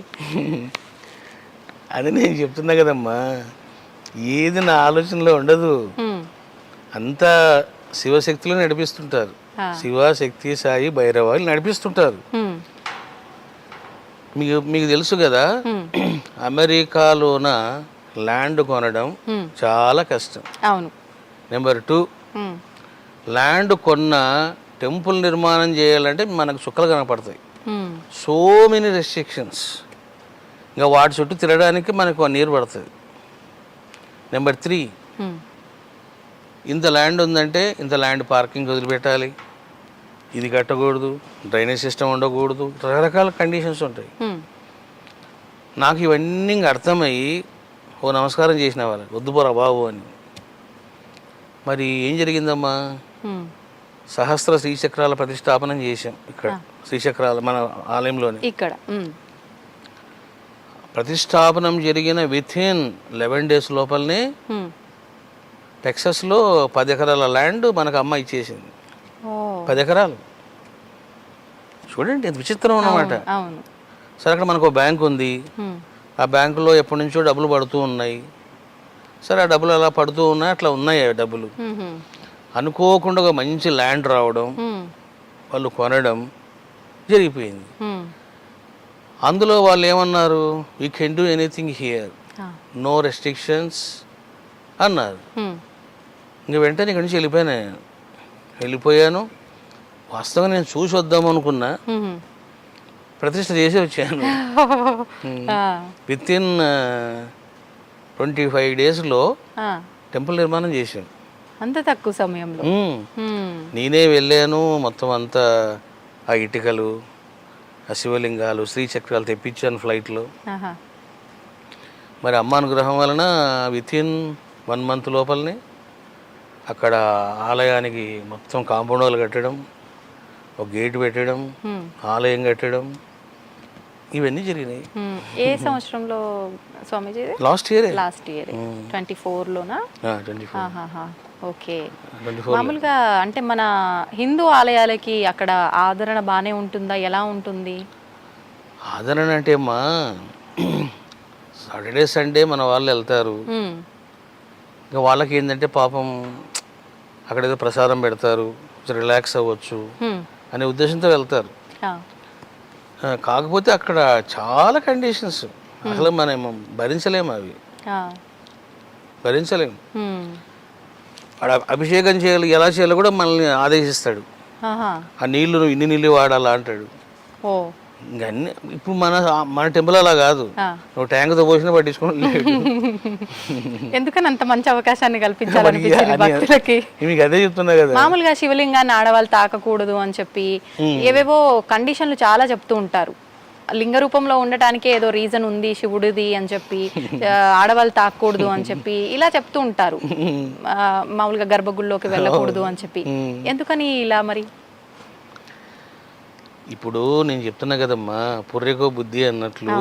అది నేను చెప్తున్నా కదమ్మా, ఏది నా ఆలోచనలో ఉండదు, అంతా శివశక్తులు నడిపిస్తుంటారు. శివ, శక్తి, సాయి, భైరవాలు నడిపిస్తుంటారు. మీకు తెలుసు కదా, అమెరికాలోన ల్యాండ్ కొనడం చాలా కష్టం. అవును. నెంబర్ 2, ల్యాండ్ కొన్న టెంపుల్ నిర్మాణం చేయాలంటే మనకు చుక్కలు కనపడతాయి. So many restrictions. ఇంకా వాటి చుట్టూ తిరగడానికి మనకు 1 year పడుతుంది. నెంబర్ 3, ఇంత ల్యాండ్ ఉందంటే ఇంత ల్యాండ్ పార్కింగ్ వదిలిపెట్టాలి, ఇది కట్టకూడదు, డ్రైనేజ్ సిస్టమ్ ఉండకూడదు, రకరకాల కండిషన్స్ ఉంటాయి. నాకు ఇవన్నీ అర్థమయ్యి ఓ నమస్కారం చేసిన వాళ్ళకి, వద్దు పోరా బాబు అని. మరి ఏం జరిగిందమ్మా, సహస్ర శ్రీచక్రాల ప్రతిష్టాపనం చేశాం ఇక్కడ, శ్రీచక్రాల మన ఆలయంలోనే. ఇక్కడ ప్రతిష్టాపనం జరిగిన వితిన్ 11 days లోపలనే టెక్సస్లో 10 ఎకరాల ల్యాండ్ మనకు అమ్మ ఇచ్చేసింది. 10 ఎకరాలు. చూడండి ఎంత విచిత్రం అన్నమాట. సరే, అక్కడ మనకు బ్యాంక్ ఉంది, ఆ బ్యాంకులో ఎప్పటి నుంచో డబ్బులు పడుతూ ఉన్నాయి. సరే, ఆ డబ్బులు అలా పడుతూ ఉన్నాయి, అట్లా ఉన్నాయి ఆ డబ్బులు. అనుకోకుండా ఒక మంచి ల్యాండ్ రావడం, వాళ్ళు కొనడం జరిగిపోయింది. అందులో వాళ్ళు ఏమన్నారు, we can do anything here, no restrictions అన్నారు. ఇంక వెంటనే ఇక్కడి నుంచి వెళ్ళిపోయాను. వాస్తవంగా నేను చూసి వద్దాం అనుకున్నా, ప్రతిష్ట చేసి వచ్చాను. వితిన్ 25 daysలో టెంపుల్ నిర్మాణం చేశాను. అంత తక్కువ సమయంలో నేనే వెళ్ళాను, మొత్తం అంతా ఆ ఇటుకలు, ఆ శివలింగాలు, శ్రీచక్రాలు తెప్పించాను ఫ్లైట్లో. మరి అమ్మ అనుగ్రహం వలన వితిన్ 1 month లోపలనే అక్కడ ఆలయానికి మొత్తం కాంపౌండ్ వాల్ కట్టడం, ఒక గేట్ పెట్టడం, ఆలయం కట్టడం, ఇవన్నీ జరిగినాయి. ఏ సంవత్సరంలో స్వామీజీ? లాస్ట్ ఇయర్ 24లోనా? 24. ఓకే. మామూలుగా అంటే మన హిందూ ఆలయాలకి అక్కడ ఆదరణ బాగానే ఉంటుందా, ఎలా ఉంటుంది? ఆదరణ అంటే అమ్మా సాటర్డే సండే మన వాళ్ళు వెళ్తారు. ఇంకా వాళ్ళకి ఏంటంటే పాపం అక్కడ ఏదో ప్రసాదం పెడతారు, కొంచెం రిలాక్స్ అవ్వచ్చు అనే ఉద్దేశంతో వెళ్తారు. కాకపోతే అక్కడ చాలా కండిషన్స్ అసలు మనం భరించలేము, అవి భరించలేము. అక్కడ అభిషేకం చేయాలి, ఎలా చేయాలో కూడా మనల్ని ఆదేశిస్తాడు. ఆ నీళ్లు నువ్వు ఇన్ని నీళ్ళు వాడాలా అంటాడు. ఇంకా అన్ని ఇప్పుడు మన టెంపుల్ అలా కాదు, నువ్వు ట్యాంకుతో పోసినా పట్టించుకోండి. ఎందుకని అంత మంచి అవకాశాన్ని కల్పించాలనిపించింది భక్తులకి? మీకు అదే చెప్తున్నా కదా. మామూలుగా శివలింగాన్ని ఆడవాళ్ళు తాకకూడదు అని చెప్పి ఏవేవో కండిషన్లు చాలా చెప్తూ ఉంటారు. లింగ రూపంలో ఉండటానికే ఏదో రీజన్ ఉంది శివుడిది అని చెప్పి, ఆడవాళ్ళు తాకూడదు అని చెప్పి ఇలా చెప్తూ ఉంటారు. మామూలుగా గర్భగుడిలోకి వెళ్ళకూడదు అని చెప్పి. ఎందుకని ఇలా మరి? ఇప్పుడు నేను చెప్తున్నా కదమ్మా, పుర్రెకో బుద్ధి అన్నట్లు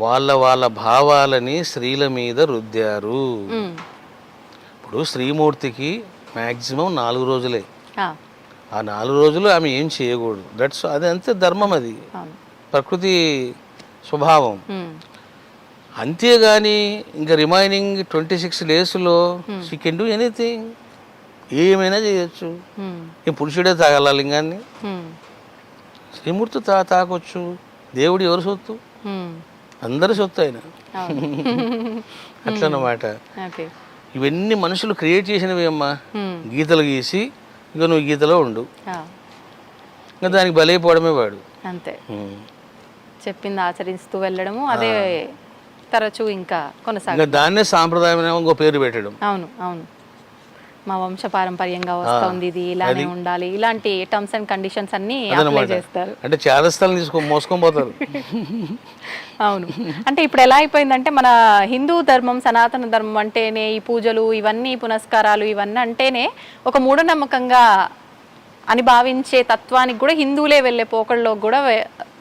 వాళ్ళ భావాలని స్త్రీల మీద రుద్దారు. ఇప్పుడు శ్రీమూర్తికి మ్యాక్సిమం 4 రోజులే. ఆ 4 రోజులు ఆమె ఏం చేయకూడదు. అది అంతే ధర్మం, అది ప్రకృతి స్వభావం. అంతేగాని ఇంకా రిమైనింగ్ 26 daysలో షీ కెన్ డూ ఎనీథింగ్, ఏమైనా చేయొచ్చు. ఈ పురుషుడే తాగాల లింగాన్ని, శ్రీమూర్తి తాకొచ్చు. దేవుడు ఎవరు సొత్తు? అందరి సొత్తు ఆయన. అట్లన్నమాట. ఇవన్నీ మనుషులు క్రియేట్ చేసినవి అమ్మా. గీతలు గీసి ఇంకా నువ్వు గీతలో ఉండు, ఇంకా దానికి బలైపోవడమే వాడు. అంతే, చెప్పింది ఆచరిస్తూ వెళ్ళడము, అదే తరచూ ఇంకా కొనసాగ. దాన్నే సాంప్రదాయం ఇంకో పేరు పెట్టడం. అవును అవును, మా వంశ పారంపర్యంగా వస్తుంది, ఇది ఇలానే ఉండాలి, ఇలాంటి టర్మ్స్ అండ్ కండిషన్స్ అన్ని అప్లై చేస్తారు. అంటే చాదస్తాలను మోసుకొని పోతారు. అవును. అంటే ఇప్పుడు ఎలా అయిపోయిందంటే మన హిందూ ధర్మం, సనాతన ధర్మం అంటేనే ఈ పూజలు ఇవన్నీ పునస్కారాలు ఇవన్నీ అంటేనే ఒక మూఢనమ్మకంగా అని భావించే తత్వానికి కూడా హిందువులే వెళ్ళే పోకళ్ళలో కూడా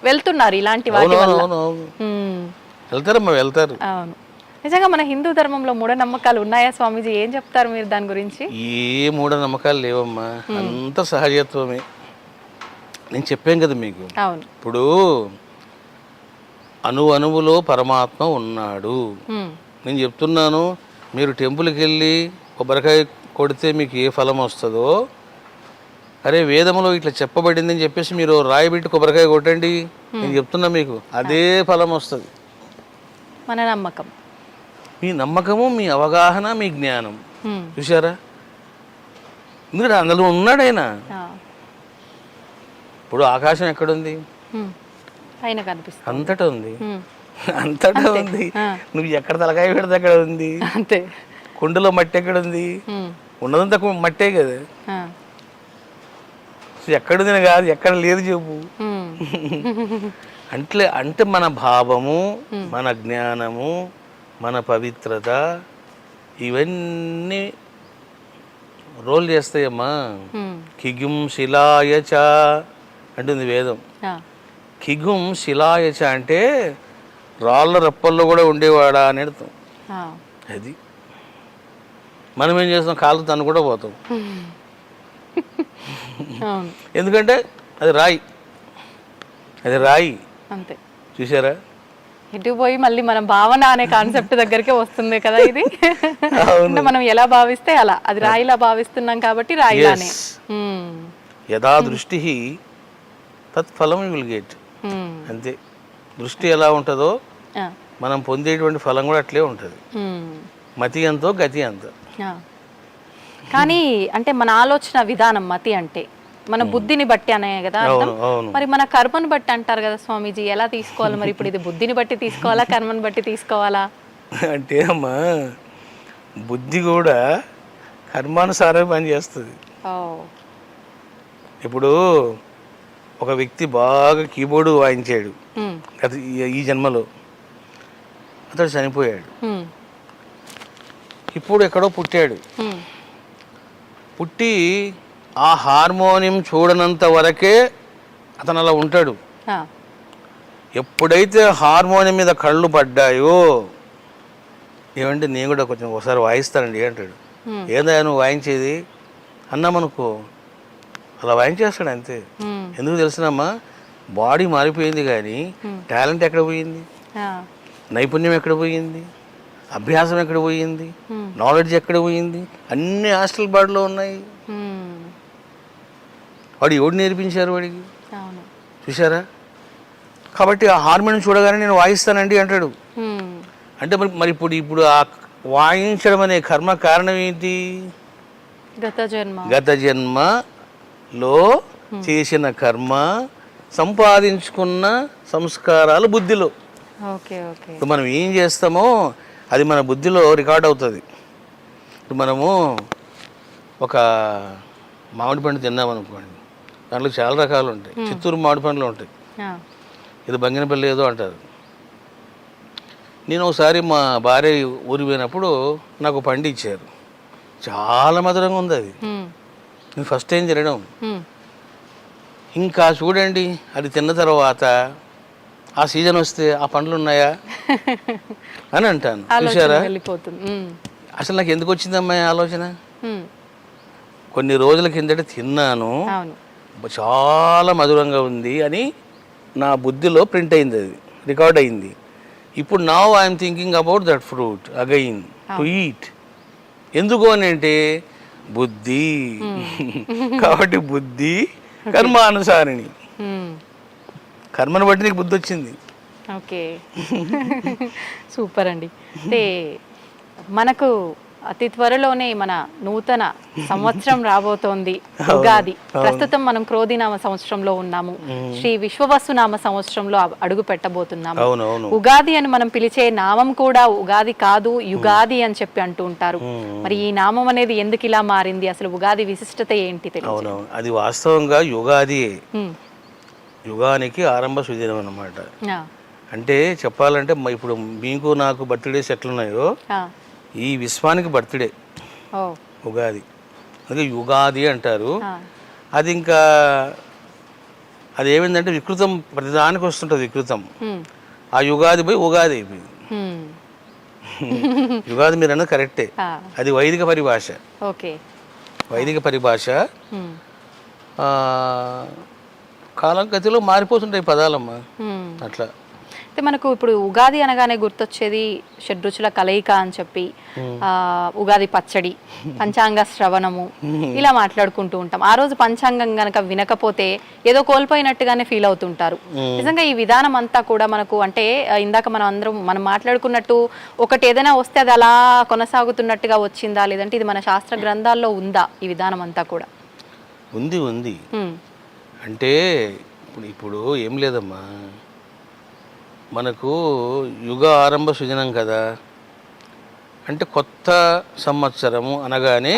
వెళ్తున్నారు ఇలాంటి వాటి వల్ల. వెళ్తారు. అవును. నిజంగా మన హిందూ ధర్మంలో మూఢనమ్మకాలు ఉన్నాయా స్వామీజీ? ఏం చెప్తారు మీరు దాని గురించి? ఏ మూఢనమ్మకాలు లేవమ్మా, అంత సహజత్వమే. నేను చెప్పాను కదా మీకు. అవును. ఇప్పుడు అణువులో పరమాత్మ ఉన్నాడు. నేను చెప్తున్నాను, మీరు టెంపుల్కి వెళ్ళి కొబ్బరికాయ కొడితే మీకు ఏ ఫలం వస్తుందో, అరే వేదంలో ఇట్లా చెప్పబడింది అని చెప్పేసి మీరు రాయిబెట్టి కొబ్బరికాయ కొట్టండి, నేను చెప్తున్నా మీకు అదే ఫలం వస్తుంది. మన నమ్మకం, మీ నమ్మకము, మీ అవగాహన, మీ జ్ఞానం. చూసారా, ఎందుకంటే అందులో ఉన్నాడు ఆయన. ఇప్పుడు ఆకాశం ఎక్కడుంది? అంతటా ఉంది, అంతటా ఉంది. నువ్వు ఎక్కడ తలకాయ పెడితే అక్కడ ఉంది. అంతే. కుండలో మట్టి ఎక్కడ ఉంది? ఉన్నదంతా మట్టే కదా. ఎక్కడుంది కాదు, ఎక్కడ లేదు చెప్పు. అంటే మన భావము, మన జ్ఞానము, మన పవిత్రత, ఇవన్నీ రోల్ చేస్తాయమ్మా. కిగుం శిలాయచ అంటుంది వేదం. కిగుం శిలాయచ అంటే రాళ్ళ రప్పల్లో కూడా ఉండేవాడా అని అర్థం. అది మనం ఏం చేస్తాం, కాళ్ళతో తను కూడా పోతాం. ఎందుకంటే అది రాయి, అది రాయి. అంతే. చూసారా, ఇటు పోయి మళ్ళీ మనం భావన అనే కాన్సెప్ట్ దగ్గరికే వస్తుంది కదా ఇది. అంటే మనం ఎలా భావిస్తే అలా, అది రాయిలా భావిస్తున్నాం కాబట్టి రాయిలానే. యథా దృష్టి తత్ఫలం యు విల్ గెట్. అంతే, దృష్టి ఎలా ఉంటుందో మనం పొందేటువంటి ఫలం కూడా అట్లే ఉంటుంది. మతి ఎంతో గతి అంత. కానీ అంటే మన ఆలోచన విధానం మతి అంటే మన బుద్ధిని బట్టి అనే కదా అర్థం. మరి మన కర్మను బట్టి అంటారు కదా స్వామీజీ, ఎలా తీసుకోవాలి మరి? ఇప్పుడు ఇది బుద్ధిని బట్టి తీసుకోవాలా, కర్మను బట్టి తీసుకోవాలా? అంటే అమ్మా, బుద్ధి కూడా కర్మానుసారమే పనిచేస్తుంది. ఇప్పుడు ఒక వ్యక్తి బాగా కీబోర్డు వాయించాడు ఈ జన్మలో, అతడు చనిపోయాడు. ఉమ్, ఇప్పుడు ఎక్కడో పుట్టాడు. ఉమ్, పుట్టి ఆ హార్మోనియం చూడనంత వరకే అతను అలా ఉంటాడు. ఆ, ఎప్పుడైతే హార్మోనియం మీద కళ్ళు పడ్డాయో, ఏమంటే నేను కూడా కొంచెం ఒకసారి వాయిస్తానండి అంటాడు. ఏందా నువ్వు వాయించేది అన్నామనుకో, అలా వాయించేస్తాడు అంతే. ఉమ్, ఎందుకు తెలుసునమ్మా, బాడీ మారిపోయింది కానీ టాలెంట్ ఎక్కడ పోయింది, ఆ, నైపుణ్యం ఎక్కడ పోయింది, అభ్యాసం ఎక్కడ పోయింది, నాలెడ్జ్ ఎక్కడ పోయింది, అన్ని హాస్టల్ బాడీలో ఉన్నాయి. ఉమ్, వాడు ఎవడు నేర్పించారు వాడికి, అవును. చూసారా? కాబట్టి ఆ హార్మోనియం చూడగానే నేను వాయిస్తానండి అంటాడు. ఉమ్, అంటే మరి ఇప్పుడు ఆ వాయించడం అనే కర్మ కారణం ఏంటి? గత గత జన్మలో చేసిన కర్మ, సంపాదించుకున్న సంస్కారాలు బుద్ధిలో. Okay okay. ఇప్పుడు మనం ఏం చేస్తామో అది మన బుద్ధిలో రికార్డ్ అవుతుంది. ఇప్పుడు మనము ఒక మామిడి పండు తిన్నామనుకోండి, దాంట్లో చాలా రకాలు ఉంటాయి. చిత్తూరు మామిడి పండ్లు ఉంటాయి, ఆ, ఇది బంగినపల్లి ఏదో అంటారు. నేను ఒకసారి మా భార్య ఊరికి పోయినప్పుడు నాకు పండు ఇచ్చారు, చాలా మధురంగా ఉంది అది. ఉమ్, నేను ఫస్ట్ టైం తినడం. ఉమ్, ఇంకా చూడండి, అది తిన్న తర్వాత ఆ సీజన్ వస్తే ఆ పండ్లు ఉన్నాయా అని అంటాను. ఆలోచన చూసారా? వెళ్ళిపోతుంది. ఉమ్, అసలు నాకు ఎందుకు వచ్చిందమ్మా ఈ ఆలోచన? ఉమ్, కొన్ని రోజుల కిందట తిన్నాను, అవును. చాలా మధురంగా ఉంది అని నా బుద్ధిలో ప్రింట్ అయింది, అది రికార్డ్ అయింది. ఇప్పుడు now I'm thinking about that fruit again to eat. ఎందుకు అని అంటే బుద్ధి. కాబట్టి బుద్ధి కర్మానుసారిణి. ఉమ్, కర్మను బట్టి నీకు బుద్ధి వచ్చింది. ఓకే. సూపర్ అండి. అంటే మనకు అతి త్వరలోనే మన నూతన సంవత్సరం రాబోతోంది, ఉగాది. ప్రస్తుతం మనం క్రోధినామ సంవత్సరంలో ఉన్నాము, శ్రీ విశ్వవసునామ సంవత్సరంలో అడుగు పెట్టబోతున్నాము. అవునవును. ఉగాది అని మనం పిలిచే నామం కూడా ఉగాది కాదు, యుగాది అని చెప్పి అంటూ ఉంటారు. మరి ఈ నామం అనేది ఎందుకు ఇలా మారింది, అసలు ఉగాది విశిష్టత ఏంటి తెలియదు. అవునవును, అది వాస్తవంగా యుగాది. యుగానికి ఆరంభ సుదినం అన్నమాట. అంటే చెప్పాలంటే ఇప్పుడు మీకు నాకు బర్త్డేస్ ఎట్లున్నాయో ఈ విశ్వానికి బర్త్డే ఉగాది, అందుకే యుగాది అంటారు. అది ఇంకా అది ఏమైందంటే వికృతం, ప్రతిదానికి వస్తుంటుంది వికృతం. ఆ యుగాది పోయి ఉగాది అయిపోయింది. యుగాది మీరు అన్నది కరెక్టే, అది వైదిక పరిభాష. వైదిక పరిభాష. కాలం గతిలో మారిపోతుంటాయి పదాలమ్మా, అట్లా. అయితే మనకు ఇప్పుడు ఉగాది అనగానే గుర్తొచ్చేది షడ్రుచుల కలయిక అని చెప్పి, ఉగాది పచ్చడి, పంచాంగ శ్రవణము, ఇలా మాట్లాడుకుంటూ ఉంటాం. ఆ రోజు పంచాంగం గనక వినకపోతే ఏదో కోల్పోయినట్టుగానే ఫీల్ అవుతుంటారు. నిజంగా ఈ విధానం అంతా కూడా మనకు, అంటే ఇందాక మనం మాట్లాడుకున్నట్టు ఒకటి ఏదైనా వస్తే అది అలా కొనసాగుతున్నట్టుగా వచ్చిందా, లేదంటే ఇది మన శాస్త్ర గ్రంథాల్లో ఉందా ఈ విధానం అంతా కూడా? ఉంది. అంటే ఇప్పుడు ఏం లేదమ్మా, మనకు యుగ ఆరంభ సుజనం కదా. అంటే కొత్త సంవత్సరము అనగానే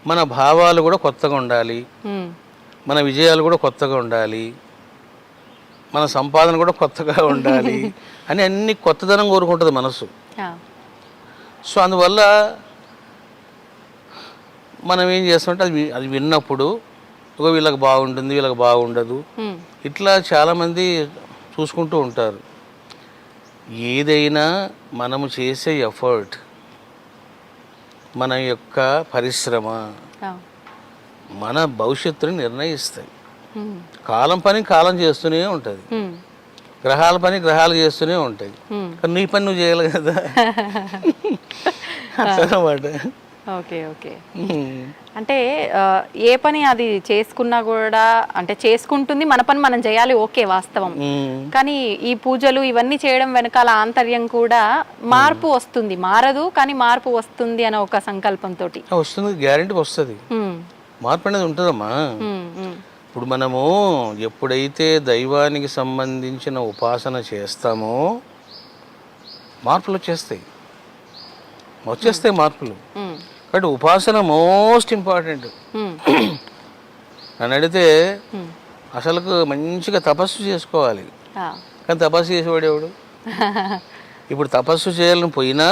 మన భావాలు కూడా కొత్తగా ఉండాలి, మన విజయాలు కూడా కొత్తగా ఉండాలి, మన సంపాదన కూడా కొత్తగా ఉండాలి అని అన్ని కొత్తదనం కోరుకుంటుంది మనసు. సో అందువల్ల మనం ఏం చేస్తామంటే అది విన్నప్పుడు వీళ్ళకి బాగుంటుంది, వీళ్ళకి బాగుండదు, ఇట్లా చాలామంది చూసుకుంటూ ఉంటారు. ఏదైనా మనము చేసే ఎఫర్ట్, మన యొక్క పరిశ్రమ మన భవిష్యత్తుని నిర్ణయిస్తాయి. కాలం పని కాలం చేస్తూనే ఉంటుంది, గ్రహాల పని గ్రహాలు చేస్తూనే ఉంటాయి. కానీ నీ పని నువ్వు చేయాలి కదా అన్నమాట. ఓకే. అంటే ఏ పని అది చేసుకున్నా కూడా, అంటే చేసుకుంటుంది, మన పని మనం చేయాలి, ఓకే వాస్తవం. కానీ ఈ పూజలు ఇవన్నీ చేయడం వెనకాల ఆంతర్యం కూడా మార్పు వస్తుంది, మారదు కానీ మార్పు వస్తుంది అనే ఒక సంకల్పంతో వస్తుంది. గ్యారెంటీ వస్తుంది, మార్పు అనేది ఉంటుందమ్మా. ఇప్పుడు మనము ఎప్పుడైతే దైవానికి సంబంధించిన ఉపాసన చేస్తామో మార్పులు వచ్చేస్తాయి మార్పులు. కాబట్టి ఉపాసన మోస్ట్ ఇంపార్టెంట్. నన్ను అడిగితే అసలుకు మంచిగా తపస్సు చేసుకోవాలి, కానీ తపస్సు చేసేవాడు ఎవడు? ఇప్పుడు తపస్సు చేయాలని పోయినా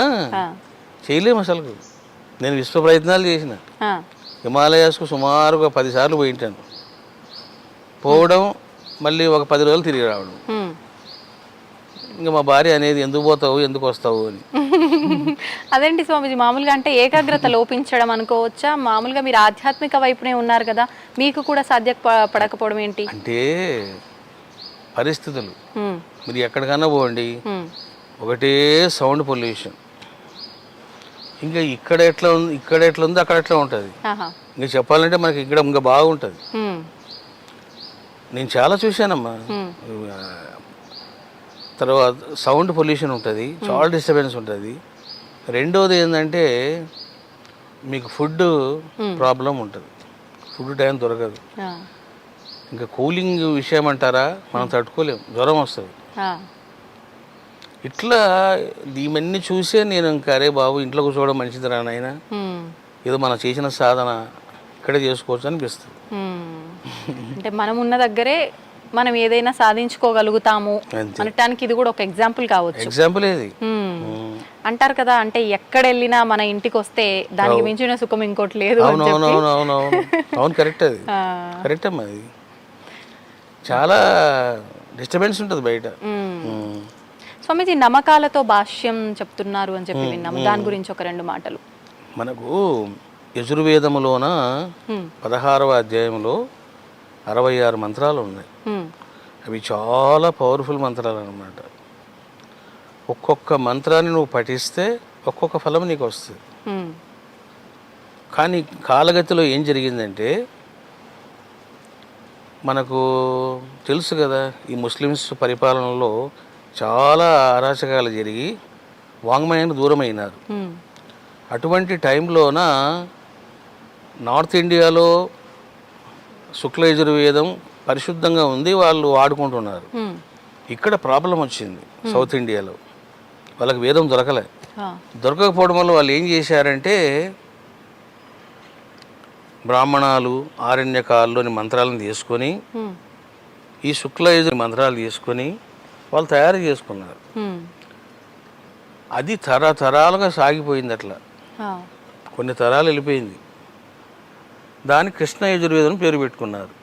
చేయలేము అసలు. నేను విశ్వ ప్రయత్నాలు చేసిన, హిమాలయాస్కు సుమారుగా 10 సార్లు పోయింటాను. పోవడం మళ్ళీ ఒక 10 రోజులు తిరిగి రావడం. ఇంకా మా భార్య అనేది ఎందుకు పోతావు ఎందుకు వస్తావు అని. అదేంటి స్వామీజీ, మామూలుగా అంటే ఏకాగ్రత లోపించడం అనుకోవచ్చా? మామూలుగా మీరు ఆధ్యాత్మిక వైపునే ఉన్నారు కదా, మీకు కూడా పడకపోవడం ఏంటి? అంటే పరిస్థితులు. మీరు ఎక్కడికన్నా పోండి, ఒకటే సౌండ్ పొల్యూషన్. ఇంకా ఇక్కడ ఎట్లా ఉంది అక్కడ ఎట్లా ఉంటుంది. ఇంకా చెప్పాలంటే మనకి ఇక్కడ ఇంకా బాగుంటుంది. నేను చాలా చూశానమ్మా. తర్వాత సౌండ్ పొల్యూషన్ ఉంటుంది, చాలా డిస్టర్బెన్స్ ఉంటుంది. రెండోది ఏంటంటే మీకు ఫుడ్ ప్రాబ్లం ఉంటుంది, ఫుడ్ టైం దొరకదు. ఇంకా కూలింగ్ విషయం అంటారా, మనం తట్టుకోలేము, జ్వరం వస్తుంది. ఇట్లా ఇవన్నీ చూసే నేను ఇంకా అరే బాబు ఇంట్లో కూర్చోవడం మంచిది రా నాయన, ఏదో మనం చేసిన సాధన ఇక్కడే చేసుకోవచ్చు అనిపిస్తుంది. అంటే మనం ఉన్న దగ్గరే మనం ఏదైనా సాధించుకోగలుగుతాము అనటానికి ఇది కూడా ఒక ఎగ్జాంపుల్ కావచ్చు. ఎగ్జాంపుల్ ఏది అంటారు కదా, అంటే ఎక్కడ వెళ్ళినా మన ఇంటికి వస్తే దానికి మించిన సుఖం ఇంకోటి లేదు. అవును, కరెక్ట్. అది కరెక్ట్ అమ్మా. అది చాలా డిస్టర్బెన్స్ ఉంటుంది బయట. స్వామీజీ, నమ్మకాలతో భాష్యం చెప్తున్నారు అని చెప్పి విన్నాము, దాని గురించి ఒక 2 మాటలు. మనకు యజుర్వేదములోన 16వ అధ్యాయంలో 66 మంత్రాలు ఉన్నాయి. అవి చాలా పవర్ఫుల్ మంత్రాలు అన్నమాట. ఒక్కొక్క మంత్రాన్ని నువ్వు పఠిస్తే ఒక్కొక్క ఫలం నీకు వస్తుంది. కానీ కాలగతిలో ఏం జరిగిందంటే, మనకు తెలుసు కదా, ఈ ముస్లిమ్స్ పరిపాలనలో చాలా అరాచకాలు జరిగి వాంగ్మయానికి దూరమైనారు. అటువంటి టైంలోన నార్త్ ఇండియాలో శుక్ల యజుర్వేదం పరిశుద్ధంగా ఉంది, వాళ్ళు వాడుకుంటున్నారు. ఇక్కడ ప్రాబ్లం వచ్చింది సౌత్ ఇండియాలో, వాళ్ళకి వేదం దొరకకపోవడం వల్ల వాళ్ళు ఏం చేశారంటే బ్రాహ్మణాలు ఆరణ్యకాల్లోని మంత్రాలను తీసుకొని ఈ శుక్ల యజుర్ మంత్రాలు తీసుకొని వాళ్ళు తయారు చేసుకున్నారు. అది తరతరాలుగా సాగిపోయింది. అట్లా కొన్ని తరాలు వెళ్ళిపోయింది. దానికి కృష్ణ యజుర్వేదం పేరు పెట్టుకున్నారు.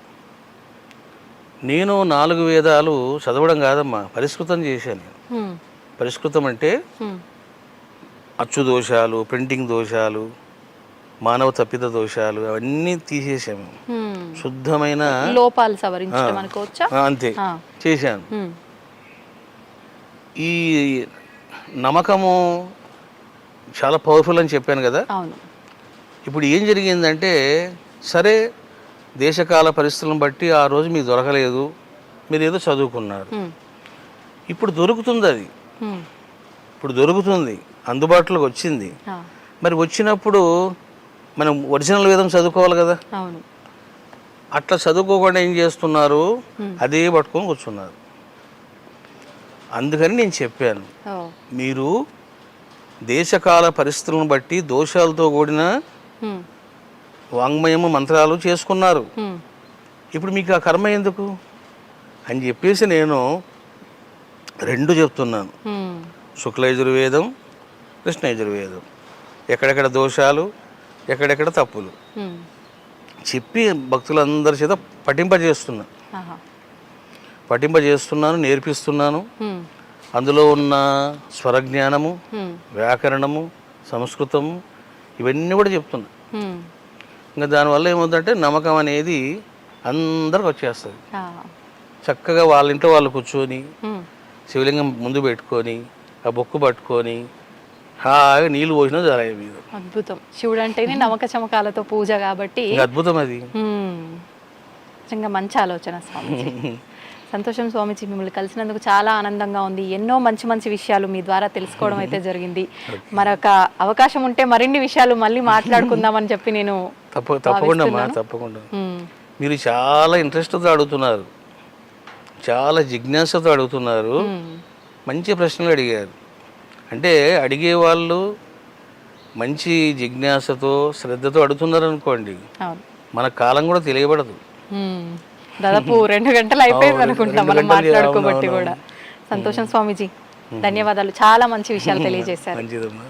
నేను 4 వేదాలు చదవడం కాదమ్మా, పరిష్కృతం చేశాను. పరిష్కృతం అంటే అచ్చు దోషాలు, ప్రింటింగ్ దోషాలు, మానవ తప్పిద దోషాలు అవన్నీ తీసేసాము. శుద్ధమైన లోపాలు సవరించడం అనుకోవచ్చా, అంతే చేశాను. ఈ నమ్మకము చాలా పవర్ఫుల్ అని చెప్పాను కదా. ఇప్పుడు ఏం జరిగిందంటే, సరే దేశకాల పరిస్థితులను బట్టి ఆ రోజు మీకు దొరకలేదు, మీరు ఏదో చదువుకున్నారు. ఇప్పుడు దొరుకుతుంది, అది ఇప్పుడు దొరుకుతుంది, అందుబాటులోకి వచ్చింది. మరి వచ్చినప్పుడు మనం ఒరిజినల్ వేదం చదువుకోవాలి కదా. అట్లా చదువుకోకుండా ఏం చేస్తున్నారు, అదే పట్టుకొని కూర్చున్నారు. అందుకని నేను చెప్పాను, మీరు దేశకాల పరిస్థితులను బట్టి దోషాలతో కూడిన వాంగ్మయము మంత్రాలు చేసుకున్నారు. ఇప్పుడు మీకు ఆ కర్మ ఎందుకు అని చెప్పేసి నేను 2 చెప్తున్నాను. శుక్ల యజుర్వేదం, కృష్ణ యజుర్వేదం, ఎక్కడెక్కడ దోషాలు, ఎక్కడెక్కడ తప్పులు చెప్పి భక్తులందరి చేత పఠింపజేస్తున్నాను, నేర్పిస్తున్నాను. అందులో ఉన్న స్వరజ్ఞానము, వ్యాకరణము, సంస్కృతము ఇవన్నీ కూడా చెప్తున్నా. ఇంకా దానివల్ల ఏమవుతుందంటే నమ్మకం అనేది అందరికి వచ్చేస్తుంది. చక్కగా వాళ్ళ ఇంట్లో వాళ్ళు కూర్చొని శివలింగం ముందు పెట్టుకొని ఆ బొక్కు పట్టుకొని హాగా నీళ్ళు పోసినా జరాయి మీద. అద్భుతం. శివుడు అంటేనే నమ్మక చమకాలతో పూజ కాబట్టి అద్భుతం. అది నిజంగా మంచి ఆలోచన స్వామీజీ. సంతోషం స్వామీజీ, మిమ్మల్ని కలిసినందుకు చాలా ఆనందంగా ఉంది. ఎన్నో మంచి మంచి విషయాలు మీ ద్వారా తెలుసుకోవడం అయితే జరిగింది. మరొక అవకాశం ఉంటే మరిన్ని విషయాలు మళ్ళీ మాట్లాడుకుందామని చెప్పి నేను తప్పకుండా. మీరు చాలా ఇంట్రెస్ట్తో అడుగుతున్నారు, చాలా జిజ్ఞాసతో అడుగుతున్నారు, మంచి ప్రశ్నలు అడిగారు. అంటే అడిగే వాళ్ళు మంచి జిజ్ఞాసతో శ్రద్ధతో అడుగుతున్నారు అనుకోండి, మన కాలం కూడా తెలియబడదు. దాదాపు 2 గంటలు అయిపోయింది అనుకుంటా మనం మాట్లాడుకోబట్టి కూడా. సంతోషం స్వామీజీ. ధన్యవాదాలు, చాలా మంచి విషయాలు తెలియజేశారు. మంచిదమ్మా.